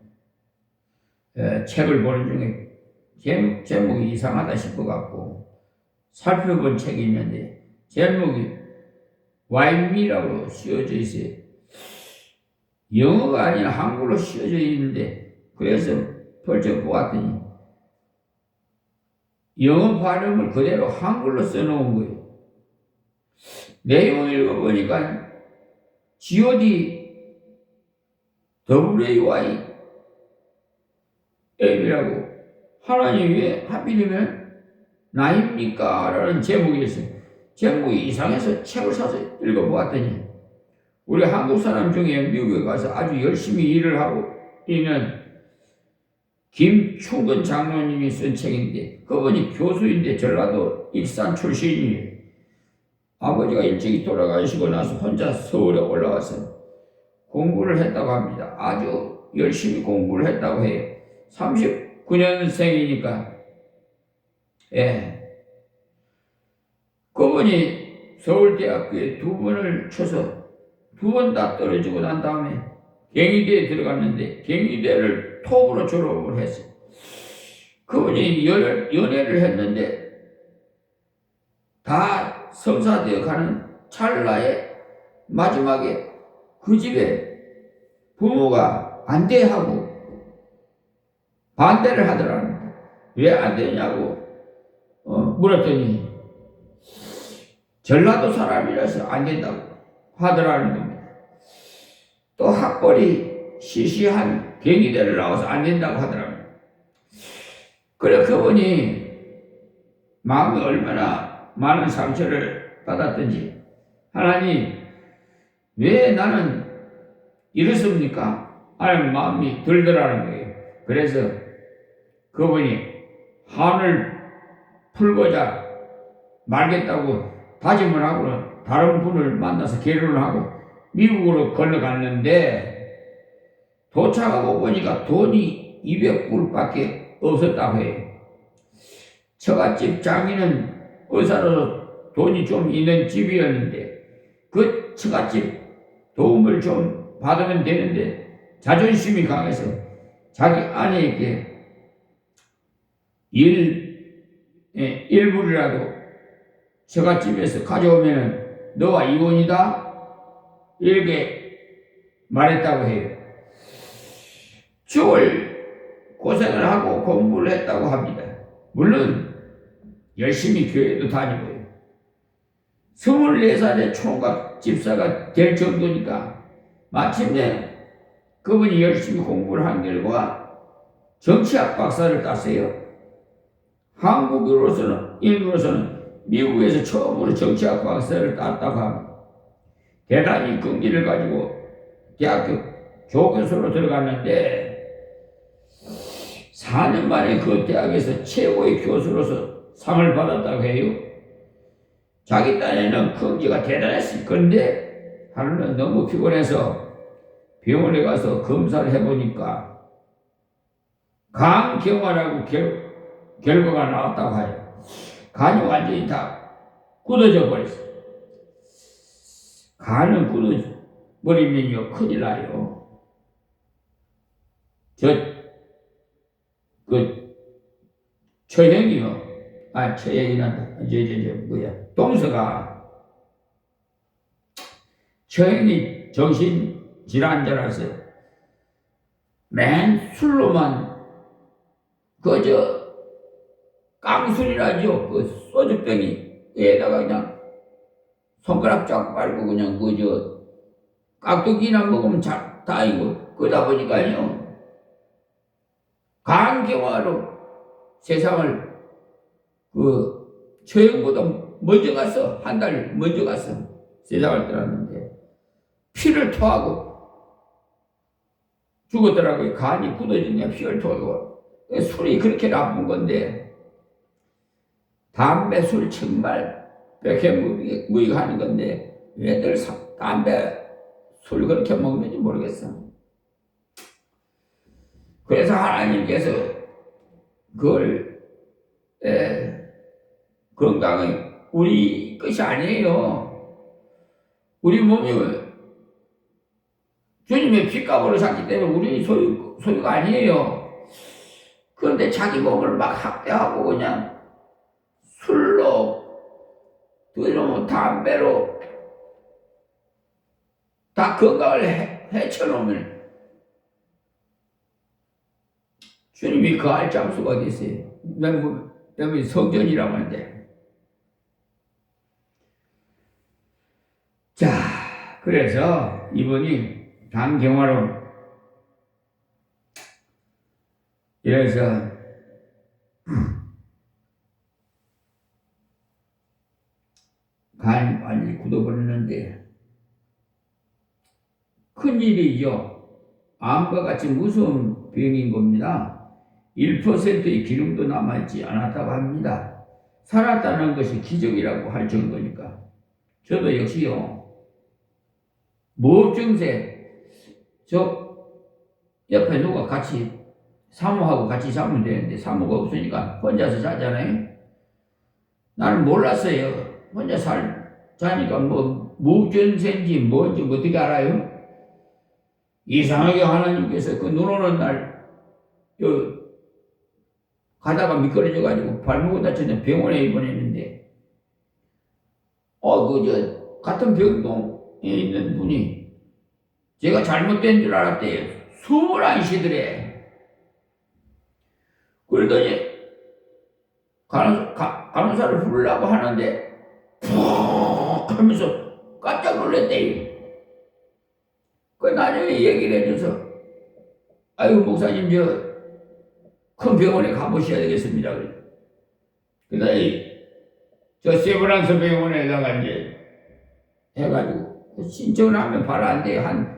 책을 보는 중에 제목이 이상하다 싶어갖고 살펴본 책이 있는데 제목이 Why me라고 씌워져 있어요. 영어가 아니라 한글로 씌워져 있는데 그래서 펼쳐 보았더니 영어 발음을 그대로 한글로 써놓은 거예요. 내용을 읽어보니까 G.O.D. W.A.Y. M이라고 하나님 왜 하필이면 나입니까? 라는 제목이었어요. 제목이 이상해서 책을 사서 읽어보았더니 우리 한국 사람 중에 미국에 가서 아주 열심히 일을 하고 있는 김충근 장로님이 쓴 책인데 그분이 교수인데 전라도 익산 출신이에요. 아버지가 일찍이 돌아가시고 나서 혼자 서울에 올라와서 공부를 했다고 합니다. 아주 열심히 공부를 했다고 해요. 39년생이니까 그분이 서울대학교에 2번을 쳐서 2번 다 떨어지고 난 다음에 경희대에 들어갔는데 경희대를 톱으로 졸업을 했어요. 그분이 연애를 했는데 다 성사되어 가는 찰나에 마지막에 그 집에 부모가 안 돼 하고 반대를 하더라고요. 왜 안 되냐고 물었더니 전라도 사람이라서 안 된다고 하더라는 겁니다. 또 학벌이 시시한 경희대를 나와서 안 된다고 하더라고요. 그래 그분이 마음이 얼마나 많은 상처를 받았든지 하나님 왜 나는 이렇습니까? 하는 마음이 들더라는 거예요. 그래서 그분이 한을 풀고자 말겠다고 다짐을 하고 다른 분을 만나서 결혼을 하고 미국으로 건너갔는데 도착하고 보니까 돈이 200불밖에 없었다고 해요. 처갓집 장인은 의사로서 돈이 좀 있는 집이었는데 그 처갓집 도움을 좀 받으면 되는데 자존심이 강해서 자기 아내에게 일부라도 처갓집에서 가져오면 너와 이혼이다 이렇게 말했다고 해요. 죽을 고생을 하고 공부를 했다고 합니다. 물론 열심히 교회도 다니고요. 24살에 총각 집사가 될 정도니까 마침내 그분이 열심히 공부를 한 결과 정치학 박사를 땄어요. 한국으로서는 미국에서 처음으로 정치학 박사를 땄다고 합니다. 대단히 끈기를 가지고 대학교 조교수로 들어갔는데 4년 만에 그 대학에서 최고의 교수로서 상을 받았다고 해요. 자기 딴에는 끈기가 대단했을 건데 하루는 너무 피곤해서 병원에 가서 검사를 해보니까 간경화라고 결과가 나왔다고 해요. 간이 완전히 다 굳어져 버렸어요. 간은 굳어버리면요 큰일 나요. 처형이요. 처형이란다. 동서가 처형이 정신질환자라서 맨 술로만 깡술이라죠. 그 소주병이에다가 그냥 손가락 쫙 빨고 그냥 깍두기나 먹으면 다이고 그러다 보니까요 간경화로 세상을 처형보다 먼저 갔어. 한 달 먼저 갔어. 세상을 떠났는데 피를 토하고 죽었더라고요. 간이 굳어지냐 피를 토하고. 술이 그렇게 나쁜 건데 담배 술 정말 백해무익하는 건데 왜들 담배 술 그렇게 먹는지 모르겠어. 그래서 하나님께서 그걸 건강은 우리 것이 아니에요. 우리 몸이 주님의 핏값으로 샀기 때문에 우리 소유가 아니에요. 그런데 자기 몸을 막 학대하고 그냥 술로 또 담배로 다 건강을 해쳐놓으면 주님이 그 알 장수가 어디 있어요? 여기 성전이라고 하는데. 자, 그래서 이분이 간경화로 이래서 간이 완전히 굳어버렸는데 큰일이죠. 암과 같이 무서운 병인 겁니다. 1%의 기름도 남아있지 않았다고 합니다. 살았다는 것이 기적이라고 할 정도니까. 저도 역시요. 무증세, 옆에 누가 같이 사모하고 같이 자면 되는데 사모가 없으니까 혼자서 자잖아요. 나는 몰랐어요. 혼자 자니까 무증세인지 뭔지 어떻게 알아요? 이상하게 하나님께서 그 눈 오는 날 가다가 미끄러져가지고 발목을 다쳤는데 병원에 입원했는데 같은 병동에 있는 분이 제가 잘못된 줄 알았대요. 숨을 안 쉬더래. 그러더니 간호사를 부르려고 하는데 푹 하면서 깜짝 놀랐대요. 그 나중에 얘기를 해줘서 아이고 목사님 큰 병원에 가보셔야 되겠습니다. 그다음에 세브란스 병원에다가 이제 해가지고 신청을 하면 바로 안 돼요. 한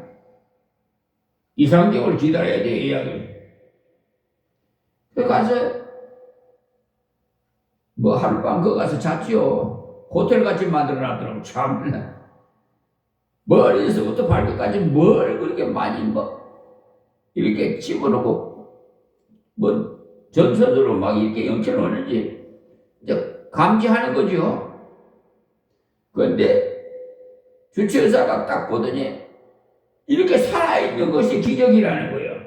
2, 3개월 기다려야 돼요. 예약을. 그 가서 하룻밤 거 가서 잤지요. 호텔같이 만들어놨더라고. 참나. 머리에서부터 발끝까지 뭘 그렇게 많이 이렇게 집어넣고 전선으로 막 이렇게 영쳐놓는지 이제 감지하는 거죠. 그런데 주치의사가 딱 보더니 이렇게 살아있는 것이 기적이라는 거예요.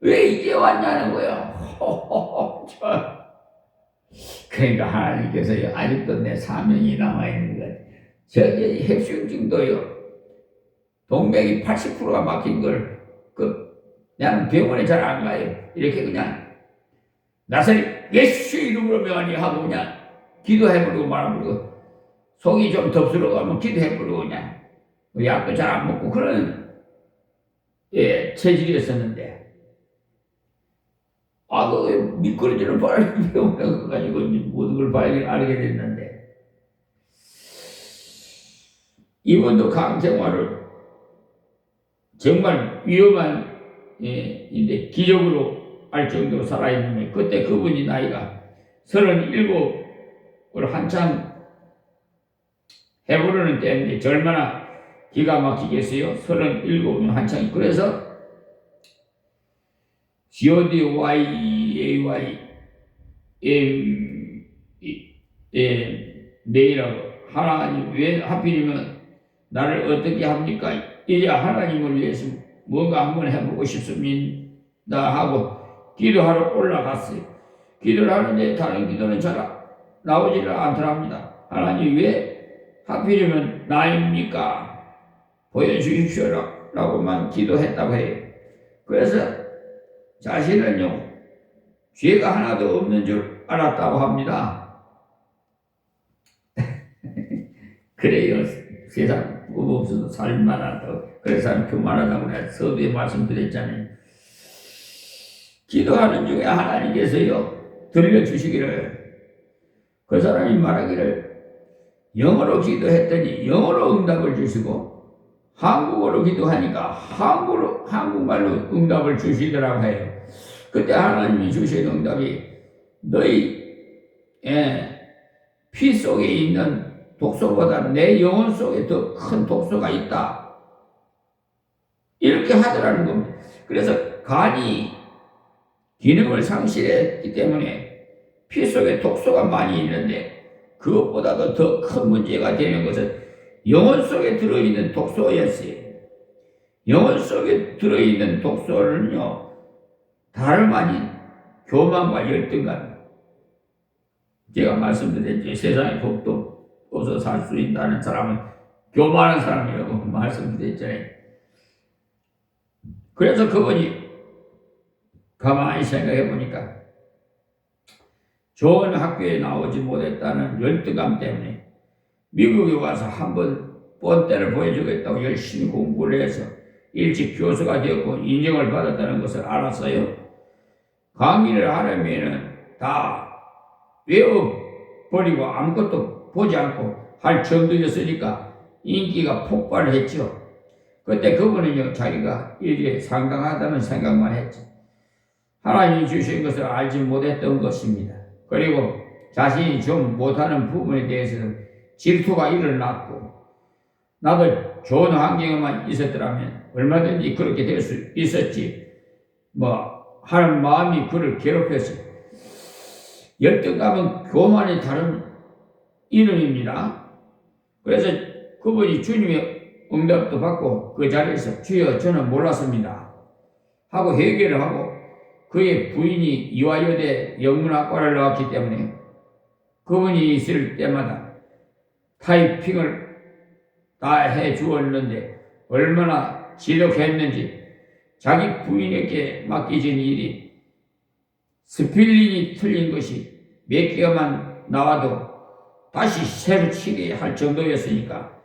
왜 이제 왔냐는 거예요. 그러니까 하나님께서 아직도 내 사명이 남아있는 것. 저기 협심증도요. 동맥이 80%가 막힌 걸 나는 병원에 잘 안 가요. 이렇게 그냥 나서리 예수 이름으로 명하니 하고 그냥 기도해버리고 말아버리고 속이 좀 덥스러워가면 기도해버리고 그냥 약도 잘 안 먹고 그런 체질이었었는데 미끄러지는 바람에 병원에 가가지고 모든 걸 알게 됐는데 이분도 강생활을 정말 위험한 인데 기적으로 알 정도로 살아있는데 그때 그분이 나이가 37을 한창 해보려는 때인데 얼마나 기가 막히겠어요. 37이면 한창. 그래서 GODYAY 내일하고 하나님 왜 하필이면 나를 어떻게 합니까? 이제 하나님을 위해서 뭔가 한번 해보고 싶습니다 하고 기도하러 올라갔어요. 기도를 하는데 다른 기도는 잘 나오지를 않더랍니다. 하나님 왜 하필이면 나입니까? 보여주십시오라고만 기도했다고 해요. 그래서 자신은요 죄가 하나도 없는 줄 알았다고 합니다. 그래요. 세상 법 없어도 살만하다고. 그래서 교만하다고 내가 서두에 말씀드렸잖아요. 기도하는 중에 하나님께서요 들려주시기를 그 사람이 말하기를 영어로 기도했더니 영어로 응답을 주시고 한국어로 기도하니까 한국말로 응답을 주시더라고 해요. 그때 하나님이 주신 응답이 너희 피 속에 있는 독소보다 내 영혼 속에 더 큰 독소가 있다. 이렇게 하더라는 겁니다. 그래서 간이 기능을 상실했기 때문에 피 속에 독소가 많이 있는데 그것보다도 더 큰 문제가 되는 것은 영혼 속에 들어있는 독소였어요. 영혼 속에 들어있는 독소는요 다름 아닌 교만과 열등감. 제가 말씀드렸죠. 세상에 복도 없어 살 수 있다는 사람은 교만한 사람이라고 말씀드렸잖아요. 그래서 그분이 가만히 생각해 보니까 좋은 학교에 나오지 못했다는 열등감 때문에 미국에 와서 한번 본때를 보여주겠다고 열심히 공부를 해서 일찍 교수가 되었고 인정을 받았다는 것을 알았어요. 강의를 하려면 다 외워버리고 아무것도 보지 않고 할 정도였으니까 인기가 폭발을 했죠. 그때 그분은요 자기가 이게 상당하다는 생각만 했죠. 하나님이 주신 것을 알지 못했던 것입니다. 그리고 자신이 좀 못하는 부분에 대해서는 질투가 일어났고 나도 좋은 환경에만 있었더라면 얼마든지 그렇게 될 수 있었지 하는 마음이 그를 괴롭혔어요. 열등감은 교만의 다른 이름입니다. 그래서 그분이 주님의 응답도 받고 그 자리에서 주여 저는 몰랐습니다 하고 회개를 하고 그의 부인이 이화여대 영문학과를 나왔기 때문에 그분이 있을 때마다 타이핑을 다 해주었는데 얼마나 지독했는지 자기 부인에게 맡겨진 일이 스펠링이 틀린 것이 몇 개만 나와도 다시 새로 치게 할 정도였으니까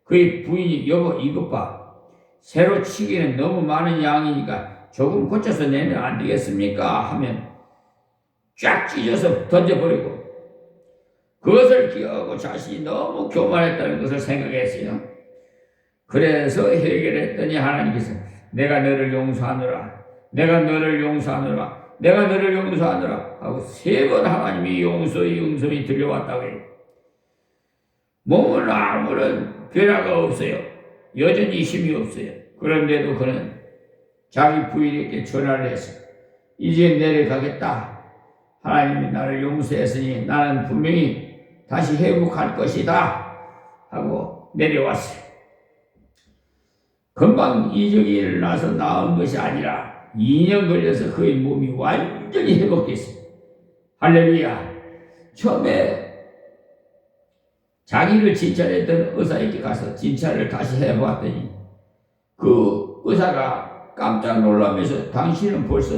그의 부인이 여보 이것 봐 새로 치기는 너무 많은 양이니까 조금 고쳐서 내면 안 되겠습니까? 하면 쫙 찢어서 던져버리고 그것을 기억하고 자신이 너무 교만했다는 것을 생각했어요. 그래서 해결했더니 하나님께서 내가 너를 용서하노라 내가 너를 용서하노라 내가 너를 용서하노라 하고 3번 하나님이 용서의 음성이 들려왔다고 해요. 몸은 아무런 변화가 없어요. 여전히 힘이 없어요. 그런데도 그는 자기 부인에게 전화를 해서 이제 내려가겠다. 하나님이 나를 용서했으니 나는 분명히 다시 회복할 것이다 하고 내려왔어요. 금방 이적이 일어나서 나은 것이 아니라 2년 걸려서 그의 몸이 완전히 회복됐어요. 할렐루야. 처음에 자기를 진찰했던 의사에게 가서 진찰을 다시 해보았더니 그 의사가 깜짝 놀라면서 당신은 벌써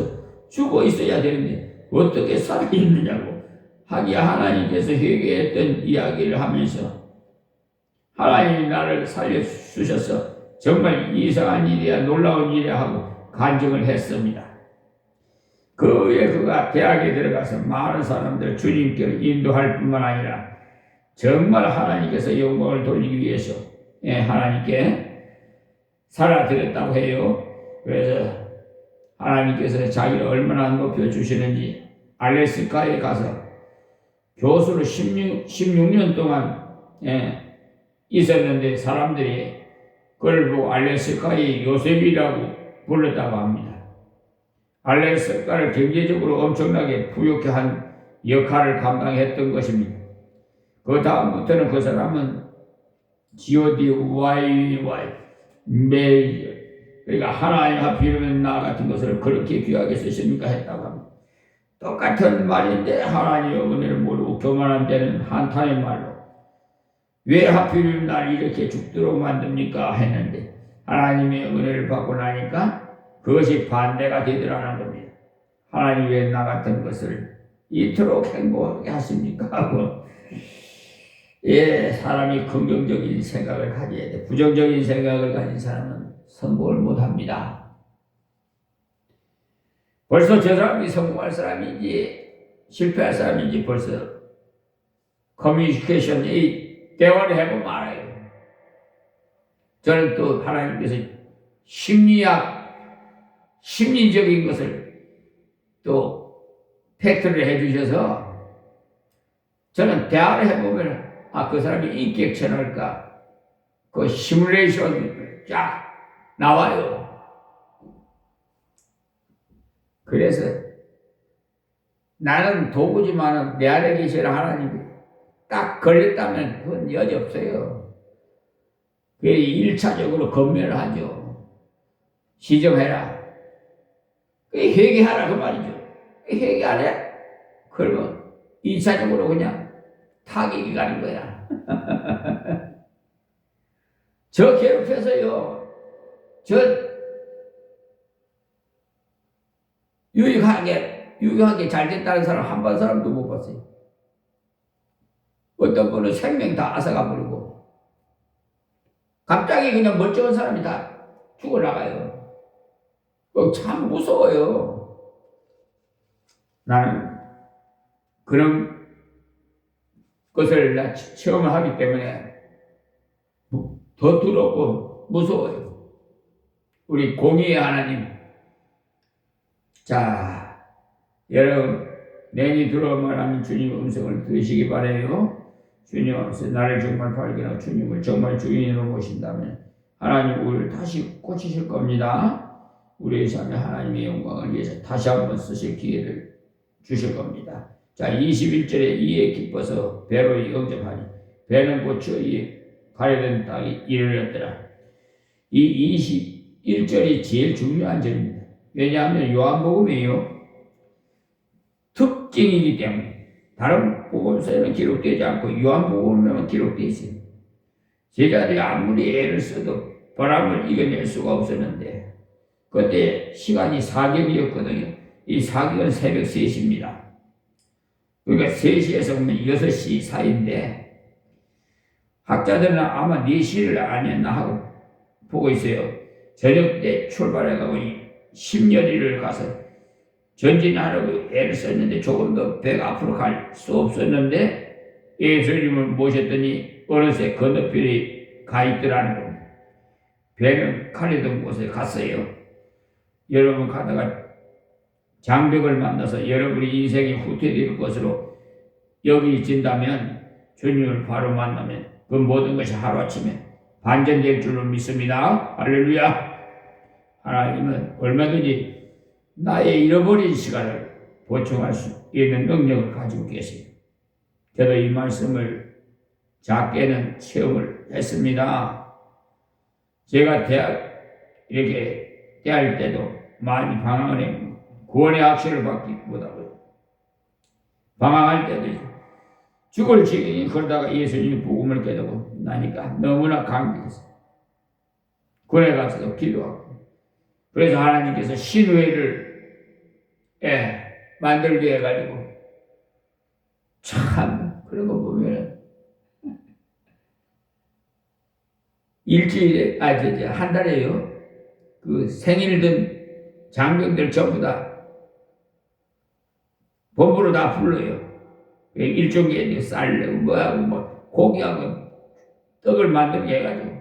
죽어 있어야 되는데 어떻게 살아있느냐고 하기야 하나님께서 회개했던 이야기를 하면서 하나님이 나를 살려주셔서 정말 이상한 일이야 놀라운 일이야 하고 간증을 했습니다. 그 후에 그가 대학에 들어가서 많은 사람들 주님께로 인도할 뿐만 아니라 정말 하나님께서 영광을 돌리기 위해서 하나님께 살아드렸다고 해요. 그래서 하나님께서 자기를 얼마나 높여주시는지 알래스카에 가서 교수로 16년 동안 있었는데 사람들이 그걸 보고 알래스카의 요셉이라고 불렀다고 합니다. 알래스카를 경제적으로 엄청나게 부유케 한 역할을 감당했던 것입니다. 그 다음부터는 그 사람은 GODYY 매일 그러니까 하나님 앞에 이르는 나 같은 것을 그렇게 귀하게 쓰십니까 했다고 합니다. 똑같은 말인데 하나님의 은혜를 모르고 교만한 데는 한탄의 말로 왜 하필 날 이렇게 죽도록 만듭니까 했는데 하나님의 은혜를 받고 나니까 그것이 반대가 되더라는 겁니다. 하나님 왜 나 같은 것을 이토록 행복하게 하십니까 하고 사람이 긍정적인 생각을 가져야 돼. 부정적인 생각을 가진 사람은 성공을 못합니다. 벌써 저 사람이 성공할 사람인지 실패할 사람인지 벌써 커뮤니케이션 대화를 해보면 알아요. 저는 또 하나님께서 심리적인 것을 또 팩트를 해주셔서 저는 대화를 해보면 그 사람이 인격 채널까 그 시뮬레이션이 쫙 나와요. 그래서 나는 도구지만 내 안에 계시는 하나님이 딱 걸렸다면 그건 여지없어요. 그게 1차적으로 검열을 하죠. 시정해라. 회개하라 그 말이죠. 회개 안 해? 그러면 2차적으로 그냥 타격이 가는 거야. 저 괴롭혀서요. 저 유익하게 잘 됐다는 사람 한 번 사람도 못 봤어요. 어떤 분은 생명 다 앗아가 버리고 갑자기 그냥 멀쩡한 사람이 다 죽어나가요. 참 무서워요. 나는 그런 것을 체험을 하기 때문에 더 두렵고 무서워요. 우리 공의의 하나님, 자 여러분 내니 들어오면 하는 주님의 음성을 들으시기 바라요. 주님 앞에서 나를 정말 발견하고 주님을 정말 주인으로 모신다면 하나님 우리를 다시 고치실 겁니다. 우리의 삶에 하나님의 영광을 위해서 다시 한번 쓰실 기회를 주실 겁니다. 자 21절에 이에 기뻐서 배로 영접하니 배는 고쳐 이 가려던 땅에 이르렀더라. 이 21절이 제일 중요한 절입니다. 왜냐하면 요한복음이에요. 특징이기 때문에 다른 복음서에는 기록되지 않고 요한복음에만 기록되어 있어요. 제자들이 아무리 애를 써도 바람을 이겨낼 수가 없었는데 그때 시간이 사경이었거든요. 이 사경은 새벽 3시입니다. 그러니까 3시에서 보면 6시 사이인데 학자들은 아마 4시를 아니었나 하고 보고 있어요. 저녁 때 출발해가고 10여리를 가서 전진하려고 애를 썼는데 조금 더 배가 앞으로 갈 수 없었는데 예수님을 모셨더니 어느새 건너편에 가 있더라는 겁니다. 배는 가려던 곳에 갔어요. 여러분 가다가 장벽을 만나서 여러분의 인생이 후퇴될 것으로 여기진다면 주님을 바로 만나면 그 모든 것이 하루아침에 반전될 줄로 믿습니다. 할렐루야. 하나님은 얼마든지 나의 잃어버린 시간을 보충할 수 있는 능력을 가지고 계세요. 저도 이 말씀을 작게는 체험을 했습니다. 제가 대학 이렇게 대할 때도 많이 방황을 했고 구원의 학시를 받기 못하고 방황할 때도 죽을 지경이 그러다가 예수님이 복음을 깨닫고 나니까 너무나 감격했어요. 군에 가서도 기도하고 그래서 하나님께서 신회를 만들게 해가지고 참 그런 거 보면 일주일에 한 달에요 그 생일든 장병들 전부 다 본부로 다 불러요. 일종의 쌀 뭐하고 뭐 고기하고 떡을 만들게 해가지고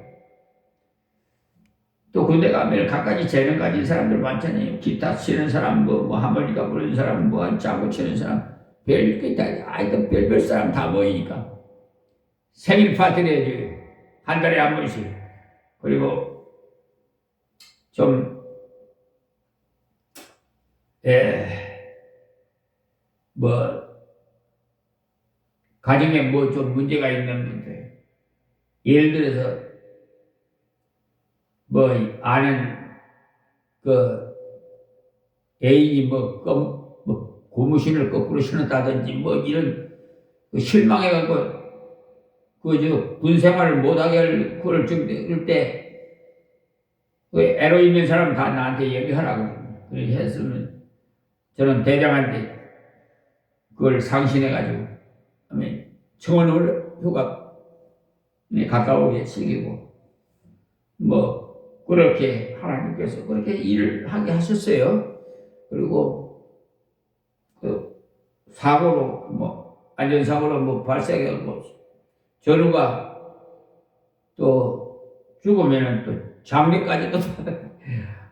또 군대 가면 갖가지 재능 가진 사람들 많잖아요. 기타 치는 사람, 하모니카 부르는 사람, 짜고 치는 사람, 별게 다, 아이들 별별 사람 다 모이니까. 생일 파티를 해줘요. 한 달에 한 번씩. 그리고 좀, 가정에 좀 문제가 있는 분들. 예를 들어서, 아는, 애인이 고무신을 거꾸로 신었다든지, 이런, 실망해가지고, 군 생활을 못하게 할, 그럴 때, 애로 있는 사람 다 나한테 얘기하라고. 그렇게 했으면, 저는 대장한테 그걸 상신해가지고, 청원을 휴가에 가까우게 챙기고, 그렇게 하나님께서 그렇게 일을 하게 하셨어요. 그리고, 사고로, 안전사고로 발생하고, 전우가 또 죽으면은 또 장례까지도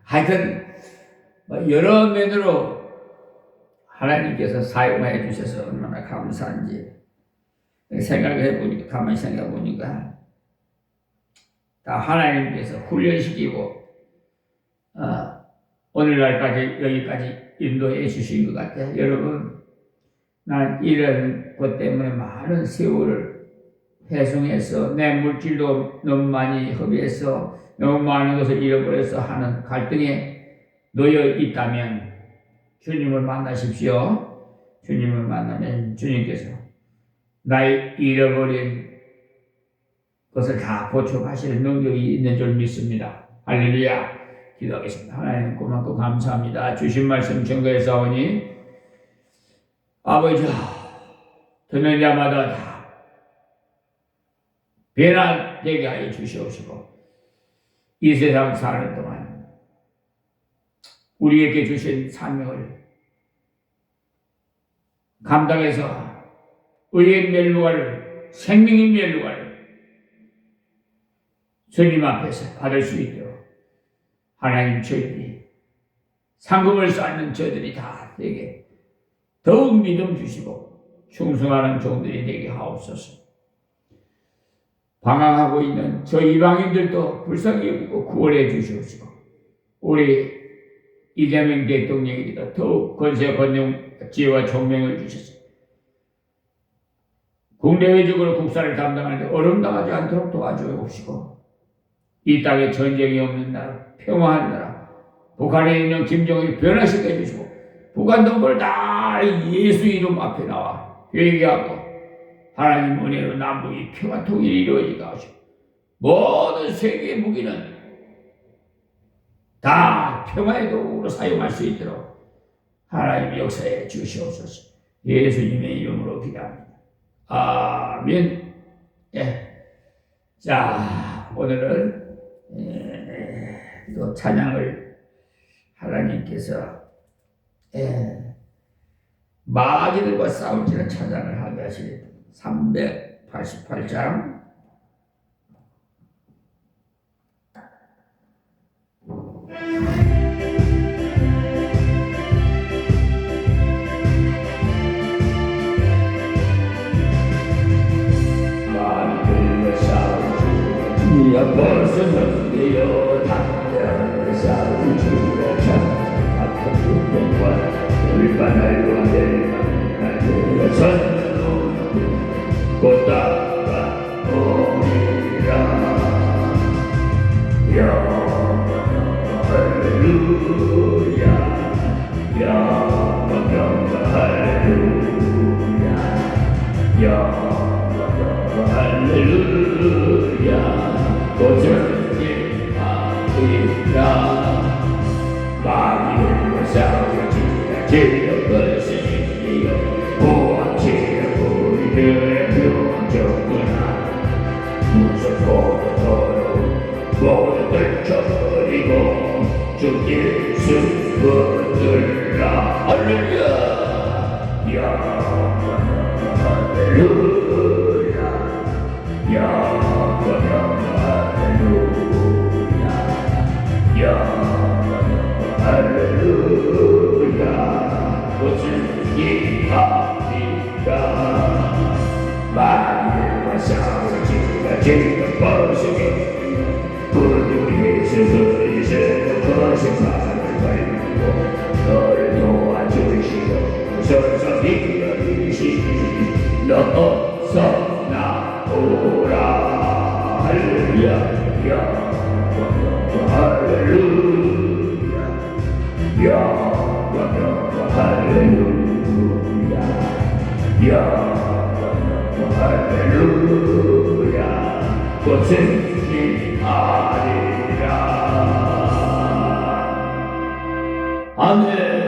하여튼, 여러 면으로 하나님께서 사용해 주셔서 얼마나 감사한지 가만히 생각해 보니까 다 하나님께서 훈련시키고 오늘날까지 여기까지 인도해 주신 것 같아요. 여러분, 난 이런 것 때문에 많은 세월을 회송해서 내 물질도 너무 많이 허비해서 너무 많은 것을 잃어버려서 하는 갈등에 놓여 있다면 주님을 만나십시오. 주님을 만나면 주님께서 나의 잃어버린 것을 다 고쳐가시는 능력이 있는 줄 믿습니다. 할렐루야. 기도하겠습니다. 하나님 고맙고 감사합니다. 주신 말씀 증거해사오니 아버지, 듣는 자마다 다 변화되게 하여 주시옵시고 이 세상 사는 동안 우리에게 주신 사명을 감당해서 의의 멸류관을, 생명의 멸류관을 주님 앞에서 받을 수 있도록 하나님, 저희들이 상금을 쌓는 저들이 다 되게 더욱 믿음 주시고 충성하는 종들이 되게 하옵소서. 방황하고 있는 저 이방인들도 불쌍히 여기고 구원해 주시옵시고 우리 이재명 대통령에게도 더욱 권세, 권능, 지혜와 총명을 주셔서 국내외적으로 국사를 담당하는데 어려움당하지 않도록 도와주옵시고 이 땅에 전쟁이 없는 나라, 평화한 나라, 북한에 있는 김정일을 변화시켜 주시고 북한 동포를 다 예수 이름 앞에 나와 회개하고 하나님 은혜로 남북이 평화 통일이 이루어지게 하시고 모든 세계의 무기는 다 평화의 도구로 사용할 수 있도록 하나님 역사해 주시옵소서. 예수님의 이름으로 기도합니다. 아멘. 자, 오늘은 또 찬양을 하나님께서 마귀들과 싸울지는 찬양을 하게 하시리. 388장 마귀들과 싸울지는 네가 벌써 넘겨요. 담대함을 싸울 주가 참 아픈 분명과 불반할과 내가 선로 곧다가 오리라. 할렐루야, 할렐루야, 할렐루야, 고전이 아니라 마귀를 싸우지 지려 것이니요 보암치려 우리들의 병정구나 무섭고 더러운 모두 떨쳐버리고 주 예수 붙들라. 할렐루야, 할렐루야, 할렐루야, 영광 할렐루야 꽃을 이합니까 마리아와 싸우지가 지금 벗으니 부르기 스스로 이제는 거짓말을 걸고 너를 도와주시고 서서 기다리시니 너 어서 나오라 할렐루야 영광 할렐루야 영광 할렐루야 영광 할렐루야 꽃은 피하리라 아멘.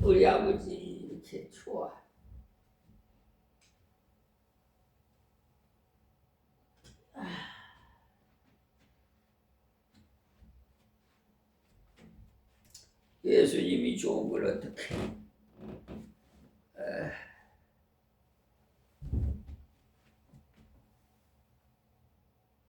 우리 아버지 이렇게 좋아. 예수님이 좋은 걸 어떻게